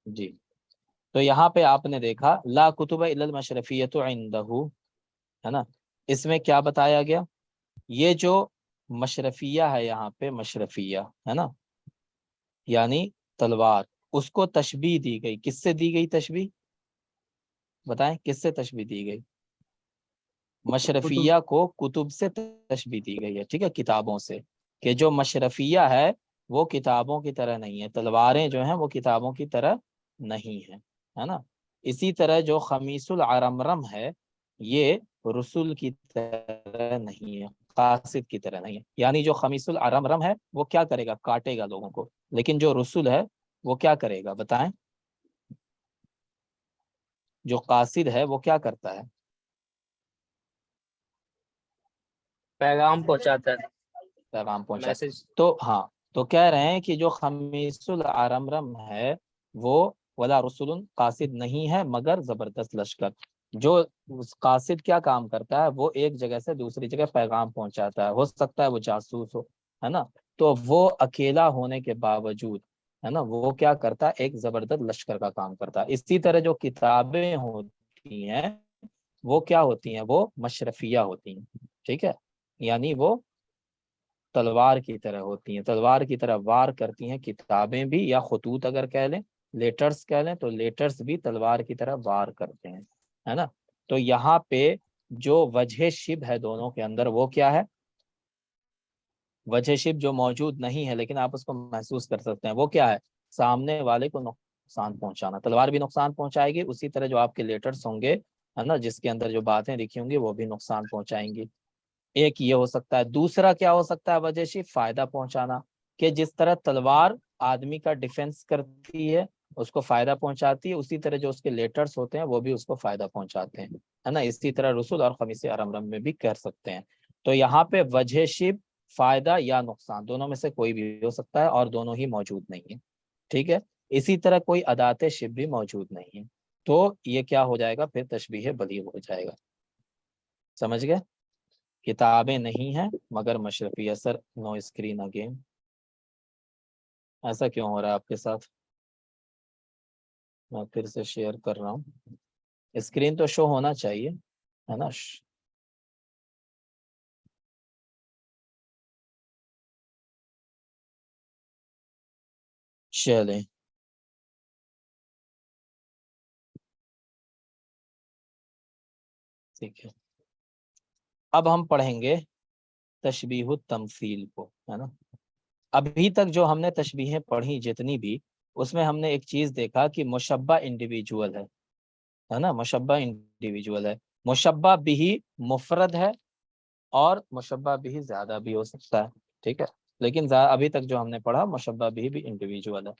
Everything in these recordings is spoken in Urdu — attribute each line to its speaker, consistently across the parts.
Speaker 1: جی تو یہاں پہ آپ نے دیکھا لا کتب الا المشرفیۃ عندہ، ہے نا، اس میں کیا بتایا گیا؟ یہ جو مشرفیہ ہے یہاں پہ، مشرفیہ ہے نا، یعنی تلوار، اس کو تشبیہ دی گئی، کس سے دی گئی تشبیہ؟ بتائیں کس سے تشبیہ دی گئی؟
Speaker 2: کتب
Speaker 1: مشرفیہ کو کتب سے تشبیہ دی گئی ہے، ٹھیک ہے، کتابوں سے، کہ جو مشرفیہ ہے وہ کتابوں کی طرح نہیں ہے، تلواریں جو ہیں وہ کتابوں کی طرح نہیں ہیں، ہے نا۔ اسی طرح جو خمیس العرمرم ہے یہ رسول کی طرح نہیں ہے، قاصد کی طرح نہیں ہے، یعنی جو خمیس العرمرم ہے وہ کیا کرے گا؟ کاٹے گا لوگوں کو، لیکن جو رسول ہے وہ کیا کرے گا؟ بتائیں، جو قاصد ہے وہ کیا کرتا ہے؟
Speaker 2: پیغام پہنچاتا ہے،
Speaker 1: پیغام پہنچا۔
Speaker 2: میسج۔
Speaker 1: تو ہاں، تو کہہ رہے ہیں کہ جو خمیس العرمرم ہے وہ ولا رسول قاصد نہیں ہے مگر زبردست لشکر۔ جو قاصد کیا کام کرتا ہے؟ وہ ایک جگہ سے دوسری جگہ پیغام پہنچاتا ہے، ہو سکتا ہے وہ جاسوس ہو، ہے نا، تو وہ اکیلا ہونے کے باوجود، ہے نا، وہ کیا کرتا ہے؟ ایک زبردست لشکر کا کام کرتا ہے۔ اسی طرح جو کتابیں ہوتی ہیں وہ کیا ہوتی ہیں؟ وہ مشرفیہ ہوتی ہیں، ٹھیک ہے، یعنی وہ تلوار کی طرح ہوتی ہیں، تلوار کی طرح وار کرتی ہیں، کتابیں بھی، یا خطوط اگر کہہ لیں، لیٹرز کہہ لیں، تو لیٹرز بھی تلوار کی طرح وار کرتے ہیں، ہے نا۔ تو یہاں پہ جو وجہ شبہ ہے دونوں کے اندر وہ کیا ہے؟ وجہ شبہ جو موجود نہیں ہے لیکن آپ اس کو محسوس کر سکتے ہیں، وہ کیا ہے؟ سامنے والے کو نقصان پہنچانا، تلوار بھی نقصان پہنچائے گی، اسی طرح جو آپ کے لیٹرز ہوں گے، ہے نا، جس کے اندر جو باتیں لکھی ہوں گی وہ بھی نقصان پہنچائیں گی۔ ایک یہ ہو سکتا ہے۔ دوسرا کیا ہو سکتا ہے وجہ شبہ؟ فائدہ پہنچانا، کہ جس طرح تلوار آدمی کا ڈیفنس کرتی ہے، اس کو فائدہ پہنچاتی ہے، اسی طرح جو اس کے لیٹرز ہوتے ہیں وہ بھی اس کو فائدہ پہنچاتے ہیں، ہے نا۔ اسی طرح رسول اور خمیس ارمرم میں بھی کر سکتے ہیں۔ تو یہاں پہ وجہ شبہ فائدہ یا نقصان دونوں میں سے کوئی بھی ہو سکتا ہے، اور دونوں ہی موجود نہیں ہے، ٹھیک ہے۔ اسی طرح کوئی ادات شبہ بھی موجود نہیں ہے، تو یہ کیا ہو جائے گا؟ پھر تشبیہ بلیغ ہو جائے گا۔ سمجھ گئے؟ کتابیں نہیں ہیں مگر مشرفی۔ سر نو اسکرین اگین، ایسا کیوں ہو رہا ہے آپ کے ساتھ؟ میں پھر سے شیئر کر رہا ہوں، اسکرین تو شو ہونا چاہیے، ہے نا۔ چلیں، ٹھیک ہے، اب ہم پڑھیں گے تشبیہ التمثیل کو، ہے نا۔ ابھی تک جو ہم نے تشبیہیں پڑھی جتنی بھی، اس میں ہم نے ایک چیز دیکھا کہ مشبہ انڈیویجول ہے نا، مشبہ انڈیویجول ہے، مشبہ بھی مفرد ہے، اور مشبہ بھی زیادہ بھی ہو سکتا ہے، ٹھیک ہے، لیکن ابھی تک جو ہم نے پڑھا مشبہ بھی انڈیویجول ہے۔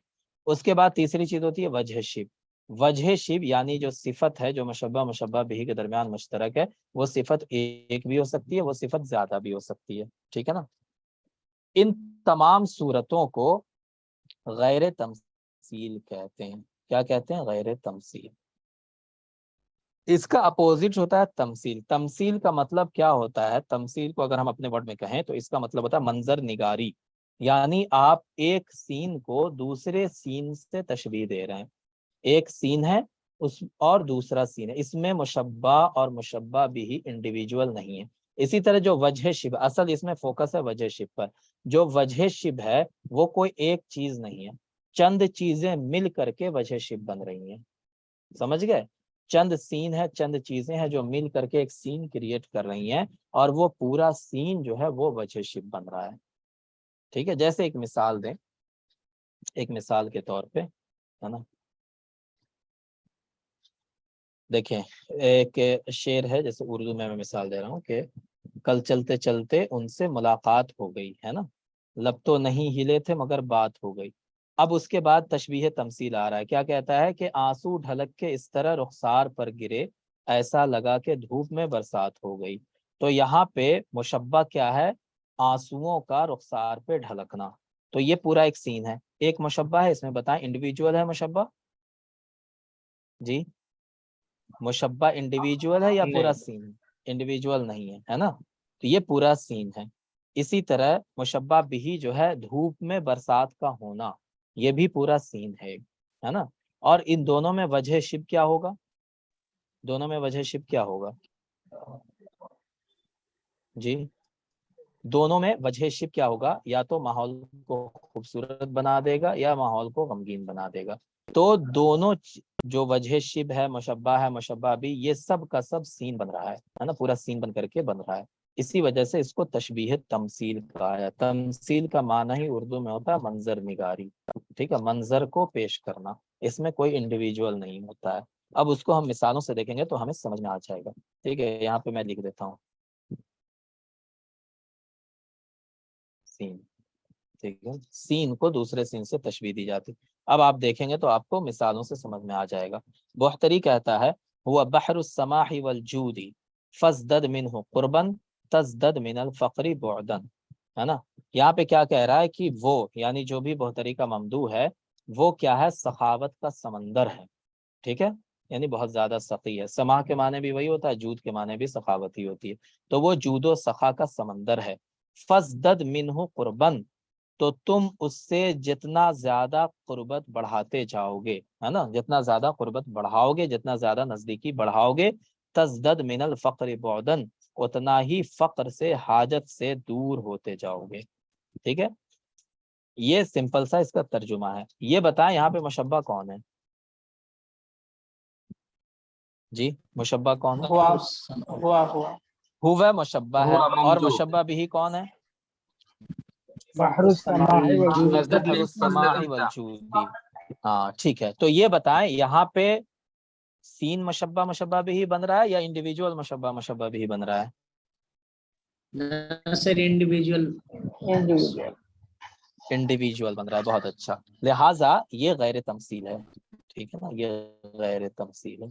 Speaker 1: اس کے بعد تیسری چیز ہوتی ہے وجہ شبہ۔ وجہ شبہ یعنی جو صفت ہے، جو مشبہ بھی کے درمیان مشترک ہے، وہ صفت ایک بھی ہو سکتی ہے، وہ صفت زیادہ بھی ہو سکتی ہے، ٹھیک ہے نا۔ ان تمام صورتوں کو غیر تمثیل کہتے ہیں۔ کیا کہتے ہیں؟ غیر تمثیل۔ اس کا اپوزٹ ہوتا ہے تمثیل۔ تمثیل کا مطلب کیا ہوتا ہے؟ تمثیل کو اگر ہم اپنے ورڈ میں کہیں تو اس کا مطلب ہوتا ہے منظر نگاری، یعنی آپ ایک سین کو دوسرے سین سے تشبیہ دے رہے ہیں۔ ایک سین ہے اس اور دوسرا سین ہے، اس میں مشبہ اور مشبہ بھی انڈیویجول نہیں ہے۔ اسی طرح جو وجہ شبہ، اصل اس میں فوکس ہے وجہ شبہ پر، جو وجہ شبہ ہے وہ کوئی ایک چیز نہیں ہے، چند چیزیں مل کر کے وجہ شبہ بن رہی ہیں، سمجھ گئے؟ چند سین ہے، چند چیزیں ہیں جو مل کر کے ایک سین کریٹ کر رہی ہیں، اور وہ پورا سین جو ہے وہ وجہ شبہ بن رہا ہے، ٹھیک ہے۔ جیسے ایک مثال دیں، ایک مثال کے طور پہ، ہے نا، دیکھیں ایک شعر ہے، جیسے اردو میں مثال دے رہا ہوں کہ کل چلتے چلتے ان سے ملاقات ہو گئی، ہے نا، لب تو نہیں ہلے تھے مگر بات ہو گئی۔ اب اس کے بعد تشبیہ تمثیل آ رہا ہے، کیا کہتا ہے کہ آنسو ڈھلک کے اس طرح رخسار پر گرے، ایسا لگا کہ دھوپ میں برسات ہو گئی۔ تو یہاں پہ مشبہ کیا ہے؟ آنسوؤں کا رخسار پہ ڈھلکنا۔ تو یہ پورا ایک سین ہے، ایک مشبہ ہے، اس میں بتائیں انڈیویجول ہے مشبہ؟ جی، مشبہ انڈیویجول ہے یا پورا
Speaker 2: نہیں،
Speaker 1: سین؟ انڈیویجول نہیں ہے، ہے نا، تو یہ پورا سین ہے۔ اسی طرح مشبہ بھی جو ہے دھوپ میں برسات کا ہونا، یہ بھی پورا سین ہے نا۔ اور ان دونوں میں وجہ شب کیا ہوگا؟ دونوں میں وجہ شب کیا ہوگا جی؟ دونوں میں وجہ شب کیا ہوگا؟ یا تو ماحول کو خوبصورت بنا دے گا یا ماحول کو غمگین بنا دے گا. تو دونوں جو وجہ شب ہے، مشبہ بھی، یہ سب کا سب سین بن رہا ہے نا، پورا سین بن کر کے بن رہا ہے. اسی وجہ سے اس کو تشبیہ تمثیل کہا ہے. تمثیل کا معنی ہی اردو میں ہوتا ہے منظر نگاری. ٹھیک ہے، منظر کو پیش کرنا، اس میں کوئی انڈیویجول نہیں ہوتا ہے. اب اس کو ہم مثالوں سے دیکھیں گے تو ہمیں سمجھ میں آ جائے گا. ٹھیک ہے، یہاں پہ میں لکھ دیتا ہوں سین. ٹھیک ہے، سین کو دوسرے سین سے تشبیہ دی جاتی. اب آپ دیکھیں گے تو آپ کو مثالوں سے سمجھ میں آ جائے گا. بحتری کہتا ہے هو بحر السماح والجود فازدد منه قربا تزدد من الفقر بعدا. ہے نا، یہاں پہ کیا کہہ رہا ہے کہ وہ، یعنی جو بھی بحتری کا ممدوح ہے، وہ کیا ہے؟ سخاوت کا سمندر ہے. ٹھیک ہے، یعنی بہت زیادہ سخی ہے. سماح کے معنی بھی وہی ہوتا ہے، جود کے معنی بھی سخاوت ہی ہوتی ہے. تو وہ جود و سخا کا سمندر ہے. فازدد منه قربا، تو تم اس سے جتنا زیادہ قربت بڑھاتے جاؤ گے، ہے نا، جتنا زیادہ قربت بڑھاؤ گے، جتنا زیادہ نزدیکی بڑھاؤ گے، تزدد من الفقر بعدا، اتنا ہی فقر سے، حاجت سے دور ہوتے جاؤ گے. ٹھیک ہے، یہ سمپل سا اس کا ترجمہ ہے. یہ بتائیں یہاں پہ مشبہ کون ہے جی؟ مشبہ کون ہے؟ ہوا مشبہ ہے. اور مشبہ بھی کون ہے؟
Speaker 3: بحر السماح والجود.
Speaker 1: بحر السماح والجود. ہاں ٹھیک ہے. تو یہ بتائیں یہاں پہ سین مشبہ بھی بن رہا ہے یا انڈیویجول مشبہ بھی بن رہا ہے؟
Speaker 2: سر انڈیویجول
Speaker 1: انڈیویجول بن رہا ہے. بہت اچھا. لہٰذا یہ غیر تمثیل ہے. ٹھیک ہے نا، یہ غیر تمثیل ہے.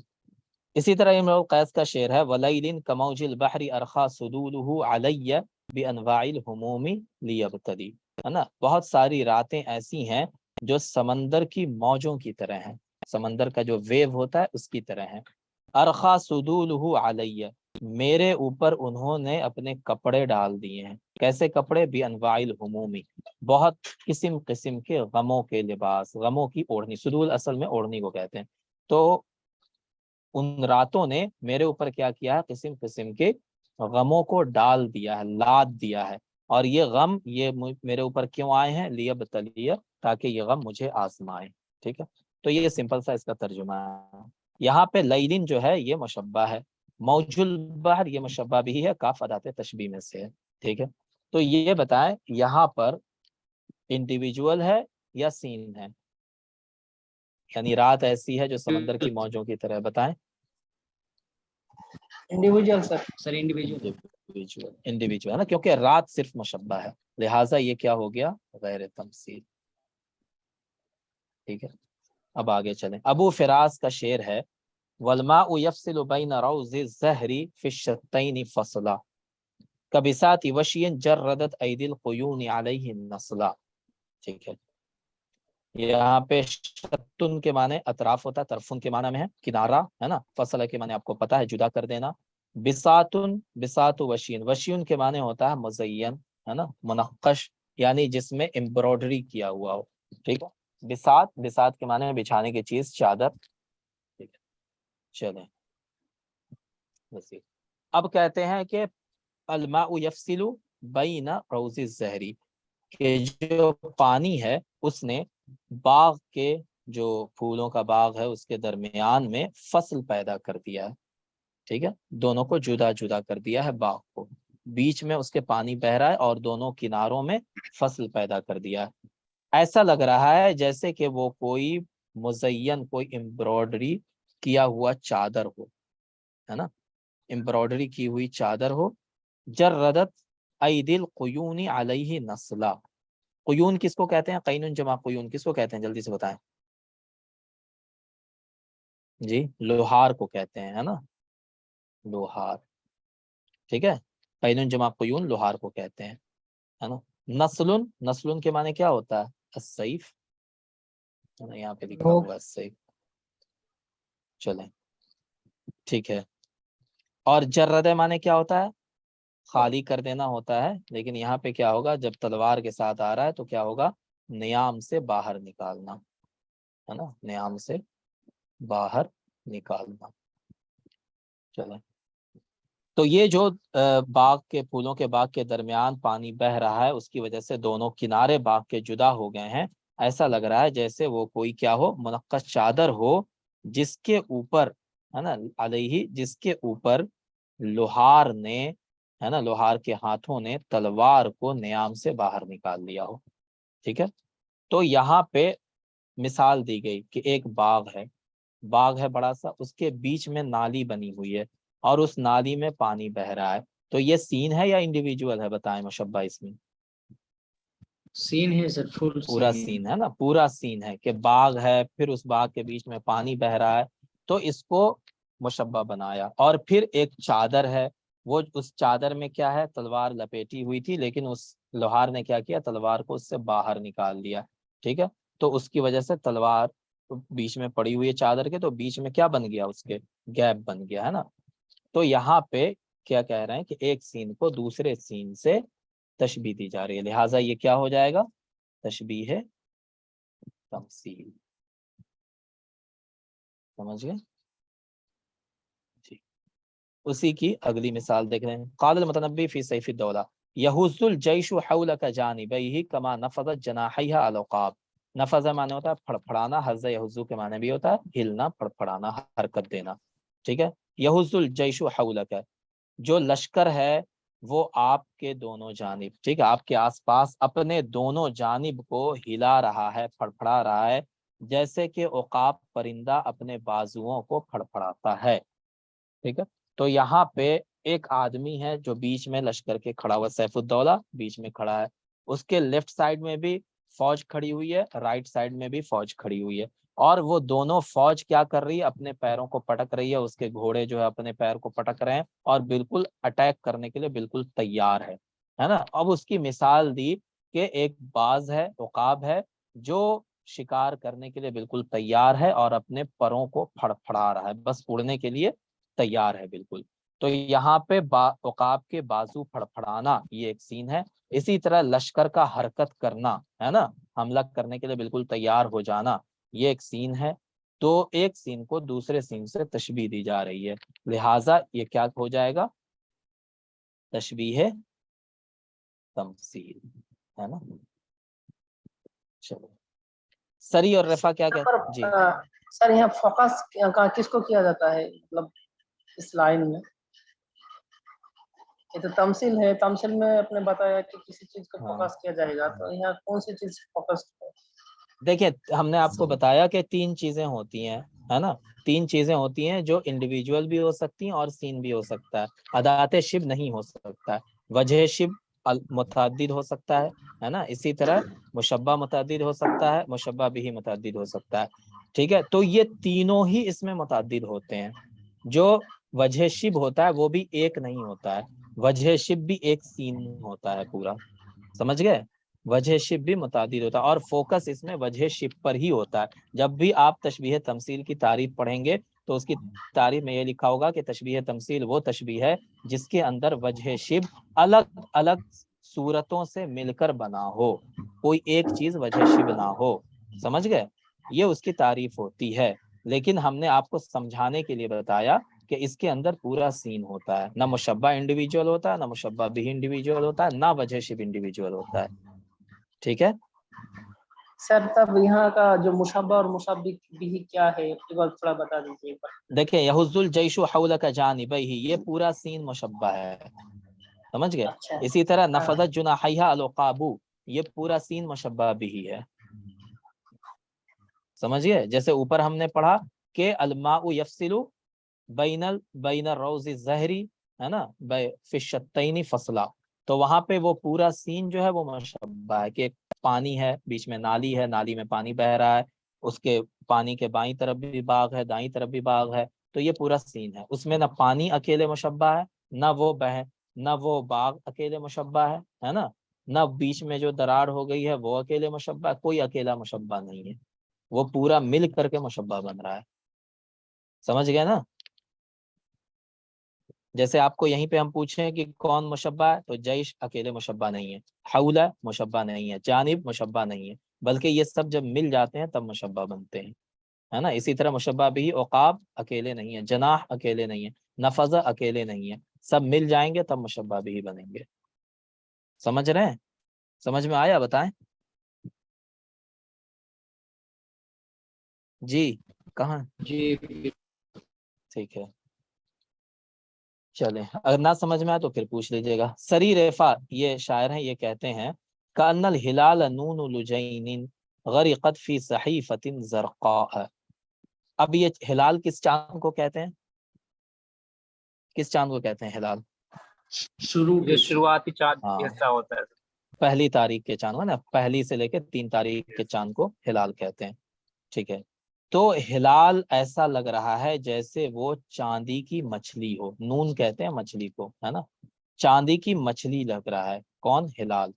Speaker 1: اسی طرح امرؤ القیس کا شعر ہے وَلَيْلٍ كَمَوْجِ الْبَحْرِ أَرْخَى صُدُولُهُ عَلَيَّ بِأَنْوَاعِ الْهُمُومِ لِيَبْتَدِي. ہے نا، بہت ساری راتیں ایسی ہیں جو سمندر کی موجوں کی طرح ہیں، سمندر کا جو ویو ہوتا ہے اس کی طرح ہیں. أَرْخَى صُدُولُهُ عَلَيَّ، میرے اوپر انہوں نے اپنے کپڑے ڈال دیے ہیں. کیسے کپڑے؟ بِأَنْوَاعِ الْهُمُومِ، بہت قسم قسم کے غموں کے لباس، غموں کی اوڑھنی. صدول اصل میں اوڑھنی کو کہتے ہیں. تو ان راتوں نے میرے اوپر کیا کیا ہے؟ قسم قسم کے غموں کو ڈال دیا ہے، لاد دیا ہے. اور یہ غم یہ میرے اوپر کیوں آئے ہیں؟ لیبتلی، تاکہ یہ غم مجھے آزمائے. ٹھیک ہے، تو یہ سمپل سا اس کا ترجمہ ہے. یہاں پہ لیلن جو ہے یہ مشبہ ہے، موج البحر یہ مشبہ بھی ہے، کاف ادات تشبیہ میں سے ہے. ٹھیک ہے، تو یہ بتائیں یہاں پر انڈیویجول ہے یا سین ہے؟ یعنی رات ایسی ہے جو سمندر کی موجوں کی طرح. بتائیں.
Speaker 3: انڈیویجول
Speaker 2: سر انڈیویجول
Speaker 1: انڈیویجول ہے نا، کیونکہ رات صرف مشبہ ہے، لہٰذا یہ کیا ہو گیا؟ غیر تمثیل. ٹھیک ہے، اب آگے چلیں. ابو فراز کا شعر ہے وَالْمَاءُ يَفْصِلُ بَيْنَ رَوْزِ الزَّهْرِ فِي الشَّتَّيْنِ فَصْلًا كَبِسَاتِ وَشْيٍ جَرَّدَتْ أَيْدِي الْقُيُونِ عَلَيْهِ النَّصْلًا. ٹھیک ہے، یہاں پہ شتن کے معنی اطراف ہوتا ہے، طرفن کے معنی میں ہے کنارہ، ہے نا. فصلہ کے معنی آپ کو پتا ہے، جدا کر دینا. بساتن، بسات وشین، وشین کے معنی ہوتا ہے مزین، ہے نا، منقش، یعنی جس میں امبرائڈری کیا ہوا ہو. ٹھیک ہے، بسات، بسات کے معنی بچھانے کی چیز، چادر. ٹھیک ہے، چلیں. اب کہتے ہیں کہ الماء یفصل بین روض الزہری، کہ جو پانی ہے اس نے باغ کے، جو پھولوں کا باغ ہے اس کے درمیان میں فصل پیدا کر دیا ہے. ٹھیک ہے، دونوں کو جدا جدا کر دیا ہے، باغ کو، بیچ میں اس کے پانی بہ رہا ہے اور دونوں کناروں میں فصل پیدا کر دیا ہے. ایسا لگ رہا ہے جیسے کہ وہ کوئی مزین، کوئی امبرائڈری کیا ہوا چادر ہو، ہے نا، امبرائڈری کی ہوئی چادر ہو. جردت ایدی القیون علیہ نسلا. قیون کس کو کہتے ہیں؟ قینون جمع قیون کس کو کہتے ہیں؟ جلدی سے بتائیں جی. لوہار کو کہتے ہیں، ہے نا، لوہار. ٹھیک ہے، قینون جمع قیون لوہار کو کہتے ہیں، ہے نا. نسلن، نسلن کے معنی کیا ہوتا ہے؟ السیف، یہاں پہ لکھا ہوا ہے السیف. چلیں ٹھیک ہے. اور جرد معنی کیا ہوتا ہے؟ خالی کر دینا ہوتا ہے. لیکن یہاں پہ کیا ہوگا؟ جب تلوار کے ساتھ آ رہا ہے تو کیا ہوگا؟ نیام سے باہر نکالنا، ہے نا، نیام سے باہر نکالنا. چلیں تو یہ جو باغ کے پھولوں کے باغ کے درمیان پانی بہ رہا ہے اس کی وجہ سے دونوں کنارے باغ کے جدا ہو گئے ہیں. ایسا لگ رہا ہے جیسے وہ کوئی کیا ہو, منقش چادر ہو جس کے اوپر ہے نا علیہ, جس کے اوپر لوہار نے ہے نا لوہار کے ہاتھوں نے تلوار کو نیام سے باہر نکال لیا ہو. ٹھیک ہے, تو یہاں پہ مثال دی گئی کہ ایک باغ ہے بڑا سا, اس کے بیچ میں نالی بنی ہوئی ہے اور اس نالی میں پانی بہ رہا ہے. تو یہ سین ہے یا انڈیویجول ہے, بتائیں مشبہ اس میں؟
Speaker 2: سین ہے سر, فل
Speaker 1: پورا سین ہے نا, پورا سین ہے کہ باغ ہے, پھر اس باغ کے بیچ میں پانی بہ رہا ہے, تو اس کو مشبہ بنایا. اور پھر ایک چادر ہے, وہ اس چادر میں کیا ہے, تلوار لپیٹی ہوئی تھی, لیکن اس لوہار نے کیا کیا, تلوار کو اس سے باہر نکال دیا. ٹھیک ہے, تو اس کی وجہ سے تلوار بیچ میں پڑی ہوئی ہے چادر کے, تو بیچ میں کیا بن گیا, اس کے گیپ بن گیا ہے نا. تو یہاں پہ کیا کہہ رہے ہیں کہ ایک سین کو دوسرے سین سے تشبیہ دی جا رہی ہے, لہٰذا یہ کیا ہو جائے گا, تشبیہ تمثیل. سمجھ گئے جی. اسی کی اگلی مثال دیکھ رہے ہیں. قال المتنبی فی سیف الدولہ یحز الجیش حولک جانبیہ کما نفضت جناحیہ العقاب. نفض معنی ہوتا ہے پھڑپھڑانا, حز یحزو کے معنی بھی ہوتا ہے ہلنا, پھڑپھڑانا, حرکت دینا. ٹھیک ہے, یحز الجیش حولک, جو لشکر ہے وہ آپ کے دونوں جانب, ٹھیک ہے, آپ کے آس پاس اپنے دونوں جانب کو ہلا رہا ہے, پھڑپھڑا رہا ہے, جیسے کہ عقاب پرندہ اپنے بازوؤں کو پھڑپھڑاتا ہے. ٹھیک ہے, تو یہاں پہ ایک آدمی ہے جو بیچ میں لشکر کے کھڑا ہوا, سیف الدولہ بیچ میں کھڑا ہے, اس کے لیفٹ سائڈ میں بھی فوج کھڑی ہوئی ہے, رائٹ سائڈ میں بھی فوج کھڑی ہوئی ہے, اور وہ دونوں فوج کیا کر رہی ہے, اپنے پیروں کو پٹک رہی ہے, اس کے گھوڑے جو ہے اپنے پیر کو پٹک رہے ہیں اور بالکل اٹیک کرنے کے لیے بالکل تیار ہے نا. اب اس کی مثال دی کہ ایک باز ہے, عقاب ہے, جو شکار کرنے کے لیے بالکل تیار ہے اور اپنے پروں کو پھڑپھڑا رہا ہے, بس اڑنے کے لیے تیار ہے بالکل. تو یہاں پہ عقاب کے بازو پھڑپھڑانا یہ ایک سین ہے. اسی طرح لشکر کا حرکت کرنا ہے نا, حملہ کرنے کے لیے بالکل تیار ہو جانا, یہ ایک سین ہے. تو ایک سین کو دوسرے سین سے تشبیہ دی جا رہی ہے, لہٰذا یہ کیا ہو جائے گا, تشبیہ تمثیل ہے نا. چلو سری اور رفع کیا
Speaker 3: پر
Speaker 1: جی
Speaker 3: سر یہاں فوکس کس کو کیا جاتا ہے, مطلب اس لائن میں یہ تو تمثیل ہے, تمثیل میں آپ نے بتایا کہ کسی چیز کو فوکس کیا جائے گا, تو یہاں کون سی چیز فوکس ہے؟ دیکھیں
Speaker 1: ہم نے آپ کو بتایا کہ تین چیزیں ہوتی ہیں ہے نا, تین چیزیں ہوتی ہیں جو انڈیویجول بھی ہو سکتی ہیں اور سین بھی ہو سکتا ہے. ادات شب نہیں ہو سکتا ہے, وجہ شب متعدد ہو سکتا ہے نا, اسی طرح مشبہ متعدد ہو سکتا ہے, مشبہ بھی متعدد ہو سکتا ہے. ٹھیک ہے, تو یہ تینوں ہی اس میں متعدد ہوتے ہیں. جو وجہ شب ہوتا ہے وہ بھی ایک نہیں ہوتا ہے, وجہ شب بھی ایک سین ہوتا ہے پورا, سمجھ گئے, وجہ شب بھی متعدد ہوتا ہے اور فوکس اس میں وجہ شب پر ہی ہوتا ہے. جب بھی آپ تشبیہ تمثیل کی تعریف پڑھیں گے تو اس کی تعریف میں یہ لکھا ہوگا کہ تشبیہ تمثیل وہ تشبیہ ہے جس کے اندر وجہ شب الگ الگ صورتوں سے مل کر بنا ہو, کوئی ایک چیز وجہ شب نہ ہو. سمجھ گئے, یہ اس کی تعریف ہوتی ہے. لیکن ہم نے آپ کو سمجھانے کے لیے بتایا کہ اس کے اندر پورا سین ہوتا ہے, نہ مشبہ انڈیویجول ہوتا ہے, نہ مشبہ بھی انڈیویجول ہوتا ہے, نہ وجہ شب انڈیویجول ہوتا ہے. ٹھیک ہے
Speaker 3: سر تب یہاں کا جو مشبہ اور مشبہ بھی کیا ہے, ایک بار تھوڑا بتا دیجیے.
Speaker 1: دیکھیں یحز الجیش حولک جانبیہ, یہ پورا سین مشبہ ہے, سمجھ گئے.
Speaker 3: اچھا,
Speaker 1: اسی طرح نفضت جناحیہ العقاب, یہ پورا سین مشبہ بھی ہے, سمجھیے. جیسے اوپر ہم نے پڑھا کہ الماء یفصل بین الروض الظہری ہے نا فی الشتین فصلا, تو وہاں پہ وہ پورا سین جو ہے وہ مشبہ ہے کہ پانی ہے, بیچ میں نالی ہے, نالی میں پانی بہ رہا ہے, اس کے پانی کے بائیں طرف بھی باغ ہے, دائیں طرف بھی باغ ہے, تو یہ پورا سین ہے. اس میں نہ پانی اکیلے مشبہ ہے, نہ وہ باغ اکیلے مشبہ ہے نا, نہ بیچ میں جو دراڑ ہو گئی ہے وہ اکیلے مشبہ ہے, کوئی اکیلا مشبہ نہیں ہے, وہ پورا مل کر کے مشبہ بن رہا ہے. سمجھ گئے نا. جیسے آپ کو یہیں پہ ہم پوچھیں کہ کون مشبہ ہے, تو جیش اکیلے مشبہ نہیں ہے, حولہ مشبہ نہیں ہے, جانب مشبہ نہیں ہے, بلکہ یہ سب جب مل جاتے ہیں تب مشبہ بنتے ہیں, ہے نا. اسی طرح مشبہ بھی عقاب اکیلے نہیں ہے، جناح اکیلے نہیں ہے، نفذ اکیلے نہیں ہے، سب مل جائیں گے تب مشبہ بھی بنیں گے. سمجھ رہے ہیں؟ سمجھ میں آیا؟ بتائیں. جی کہاں؟
Speaker 2: جی
Speaker 1: ٹھیک ہے چلیں، اگر نہ سمجھ میں آئے تو پھر پوچھ لیجیے گا. سری ریفا یہ شاعر ہیں، یہ کہتے ہیں کأن الہلال نون لجین غرقت فی صحیفۃ زرقاء. اب یہ ہلال کس چاند کو کہتے ہیں؟ کس چاند کو کہتے ہیں ہلال؟
Speaker 4: جو شروعاتی چاند
Speaker 1: ہاں
Speaker 4: حصہ ہوتا ہے.
Speaker 1: پہلی تاریخ کے چاند نا، پہلی سے لے کے 3 تاریخ کے چاند کو ہلال کہتے ہیں. ٹھیک ہے. تو ہلال ایسا لگ رہا ہے جیسے وہ چاندی کی مچھلی ہو. نون کہتے ہیں مچھلی کو، ہے نا. چاندی کی مچھلی لگ رہا ہے. کون؟ ہلال.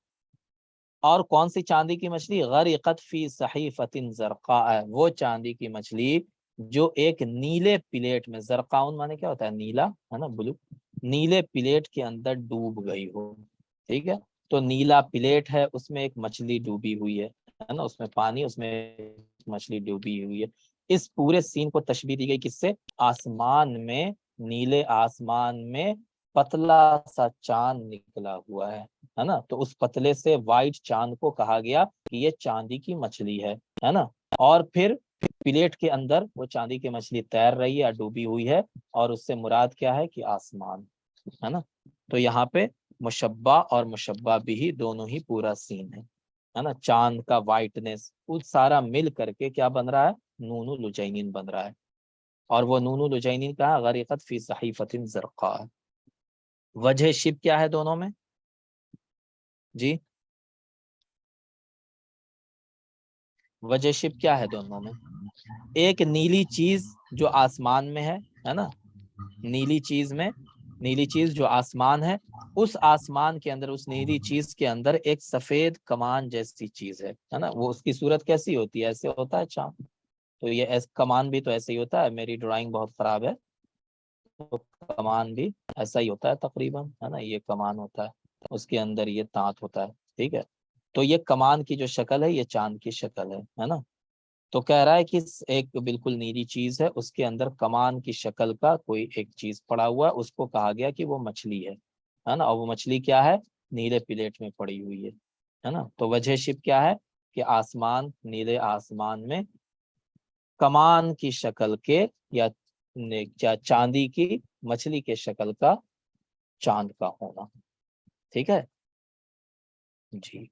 Speaker 1: اور کون سی چاندی کی مچھلی؟ غرقت فی صحیفۃ زرقاء، وہ چاندی کی مچھلی جو ایک نیلے پلیٹ میں، زرقاؤن مانے کیا ہوتا ہے؟ نیلا، ہے نا، بلو. نیلے پلیٹ کے اندر ڈوب گئی ہو. ٹھیک ہے. تو نیلا پلیٹ ہے، اس میں ایک مچھلی ڈوبی ہوئی ہے نا، اس میں پانی، اس میں مچھلی ڈوبی ہوئی ہے. اس پورے سین کو تشبیہ دی گئی کس سے؟ آسمان میں، نیلے آسمان میں پتلا سا چاند نکلا ہوا ہے نا. تو اس پتلے سے وائٹ چاند کو کہا گیا کہ یہ چاندی کی مچھلی ہے نا. اور پھر پلیٹ کے اندر وہ چاندی کی مچھلی تیر رہی ہے یا ڈوبی ہوئی ہے، اور اس سے مراد کیا ہے کہ آسمان، ہے نا. تو یہاں پہ مشبہ اور مشبہ بھی دونوں ہی پورا سین ہے نا. چاند کا وائٹنس وہ سارا مل کر کے کیا بن رہا ہے؟ نون لجینین بن رہا ہے. اور وہ نون لجینین کہا؟ غرقت فی صحیفۃ زرقاء. وجہ شب کیا ہے دونوں میں؟ جی وجہ شب کیا ہے دونوں میں؟ ایک نیلی چیز جو آسمان میں ہے نا. نیلی چیز میں، نیلی چیز جو آسمان ہے، اس آسمان کے اندر، اس نیلی چیز کے اندر ایک سفید کمان جیسی چیز ہے نا. وہ اس کی صورت کیسی ہوتی ہے؟ ایسے ہوتا ہے چاند. تو یہ کمان بھی تو ایسے ہی ہوتا ہے. میری ڈرائنگ بہت خراب ہے، تو کمان بھی ایسا ہی ہوتا ہے تقریباً، ہے نا. یہ کمان ہوتا ہے، اس کے اندر یہ دانت ہوتا ہے. ٹھیک ہے. تو یہ کمان کی جو شکل ہے یہ چاند کی شکل ہے نا. تو کہہ رہا ہے کہ ایک بالکل نیلی چیز ہے، اس کے اندر کمان کی شکل کا کوئی ایک چیز پڑا ہوا ہے، اس کو کہا گیا کہ وہ مچھلی ہے نا. اور وہ مچھلی کیا ہے؟ نیلے پلیٹ میں پڑی ہوئی ہے نا. تو وجہ شب کیا ہے کہ آسمان، نیلے آسمان میں کمان کی شکل کے یا چاندی کی مچھلی کے شکل کا چاند کا ہونا. ٹھیک ہے جی.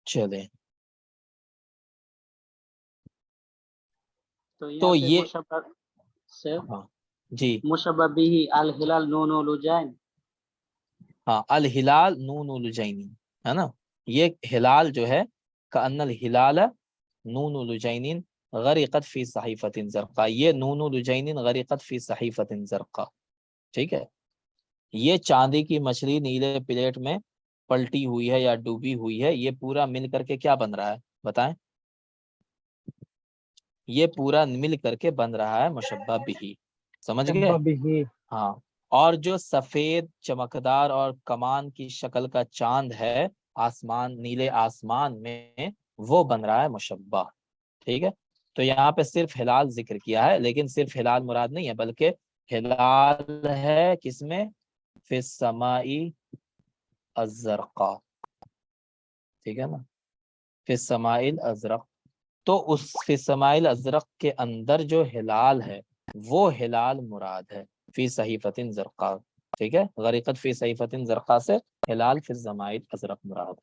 Speaker 1: چلیں
Speaker 3: تو
Speaker 1: تو
Speaker 3: یہاں پہ
Speaker 1: یہ
Speaker 3: مشبہ سے
Speaker 1: ہاں جی
Speaker 3: مشبہ بھی الہلال نون لجین.
Speaker 1: ہاں الہلال نون لجینی ہے نا. یہ ہلال جو ہے کأن الہلال نون لجینین غرقت فی صحیفۃ زرقاء. یہ نون لجینین غرقت فی صحیفۃ زرقاء. ٹھیک ہے. یہ چاندی کی مچھلی نیلے پلیٹ میں پلٹی ہوئی ہے یا ڈوبی ہوئی ہے. یہ پورا مل کر کے کیا بن رہا ہے؟ بتائیں. یہ پورا مل کر کے بن رہا ہے مشبہ بھی. سمجھ گئے؟ ہاں. اور جو سفید چمکدار اور کمان کی شکل کا چاند ہے آسمان، نیلے آسمان میں، وہ بن رہا ہے مشبہ. ٹھیک ہے. تو یہاں پہ صرف ہلال ذکر کیا ہے، لیکن صرف ہلال مراد نہیں ہے، بلکہ ہلال ہے کس میں؟ فی السماء الزرقاء. ٹھیک ہے نا. فی السماء الازرق. تو اس فی السماء الازرق کے اندر جو ہلال ہے وہ ہلال مراد ہے فی صحیفۃ زرقاء. ٹھیک ہے. غرقت فی صحیفۃ زرقاء سے ہلال فی السماء الازرق مراد.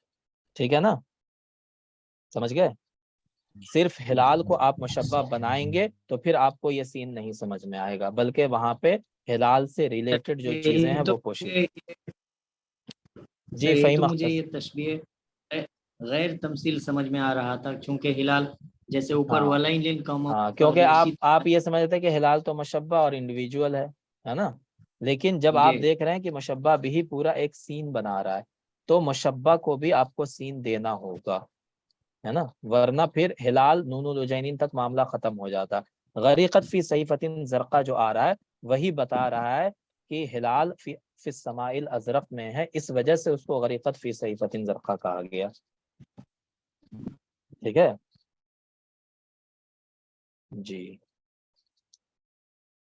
Speaker 1: ٹھیک ہے نا. سمجھ گئے؟ صرف ہلال کو آپ مشبہ بنائیں گے تو پھر آپ کو یہ سین نہیں سمجھ میں آئے گا، بلکہ وہاں پہ ہلال سے ریلیٹڈ جو چیزیں ہیں وہ پوشیدہ. جی
Speaker 2: سر یہ
Speaker 1: فہیم
Speaker 2: تو مجھے
Speaker 1: اختر.
Speaker 2: یہ تشبیہ غیر تمثیل سمجھ میں آ رہا تھا، چونکہ ہلال جیسے اوپر
Speaker 1: ہاں
Speaker 2: والا لین کا
Speaker 1: ہاں
Speaker 2: پر
Speaker 1: کیونکہ
Speaker 2: اسی
Speaker 1: آپ یہ سمجھتے ہیں کہ ہلال تو مشبہ اور انڈیویجول ہے نا. لیکن جب آپ
Speaker 2: جی
Speaker 1: دیکھ رہے ہیں کہ مشبہ بھی پورا ایک سین بنا رہا ہے، تو مشبہ کو بھی آپ کو سین دینا ہوگا، ہے نا. ورنہ پھر ہلال نون لجینین تک معاملہ ختم ہو جاتا. غریقت فی صحیفۃ زرقاء جو آ رہا ہے وہی بتا رہا ہے کہ ہلال فی السماء الازرق میں ہے، اس وجہ سے اس کو غریقت فی صحیفۃ زرقاء کہا گیا. ٹھیک ہے. جی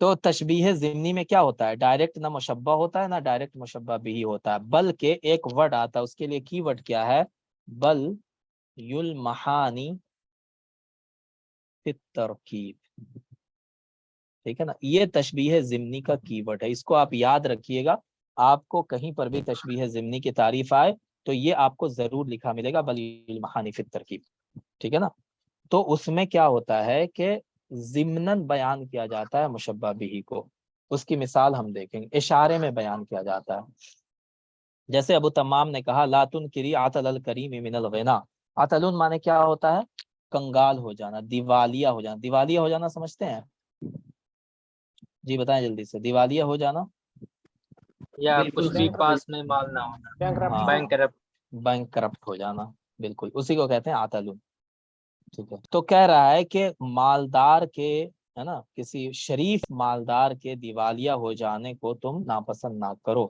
Speaker 1: تو تشبیہ ضمنی میں کیا ہوتا ہے؟ ڈائریکٹ نہ مشبہ ہوتا ہے نہ ڈائریکٹ مشبہ بھی ہوتا ہے، بلکہ ایک ورڈ آتا ہے، اس کے لیے کی ورڈ کیا ہے؟ بل یلمحانی فی الترکیب، ٹھیک ہے نا؟ یہ تشبیہ ضمنی کا کی ورڈ ہے، اس کو آپ یاد رکھیے گا۔ آپ کو کہیں پر بھی تشبیہ ضمنی کی تعریف آئے تو یہ آپ کو ضرور لکھا ملے گا، بل یلمحانی فی الترکیب، ٹھیک ہے نا؟ تو اس میں کیا ہوتا ہے کہ ضمناً بیان کیا جاتا ہے مشبہ بھی کو۔ اس کی مثال ہم دیکھیں گے، اشارے میں بیان کیا جاتا ہے۔ جیسے ابو تمام نے کہا لا تنکری عطل الکریم من الغنا، عطل مانے کیا ہوتا ہے؟ کنگال ہو جانا، دیوالیہ ہو جانا۔ دیوالیہ ہو جانا سمجھتے ہیں؟ جی بتائیں جلدی سے، دیوالیہ ہو جانا۔
Speaker 4: یا
Speaker 2: بالکل
Speaker 4: کچھ بھی پاس میں مال نہ ہونا،
Speaker 1: ہاں،
Speaker 4: بینک کرپٹ۔
Speaker 1: بینک کرپٹ ہو جانا، بالکل اسی کو کہتے ہیں عطل، ٹھیک ہے؟ تو کہہ رہا ہے کہ مالدار کے، ہے نا، کسی شریف مالدار کے دیوالیہ ہو جانے کو تم ناپسند نہ کرو۔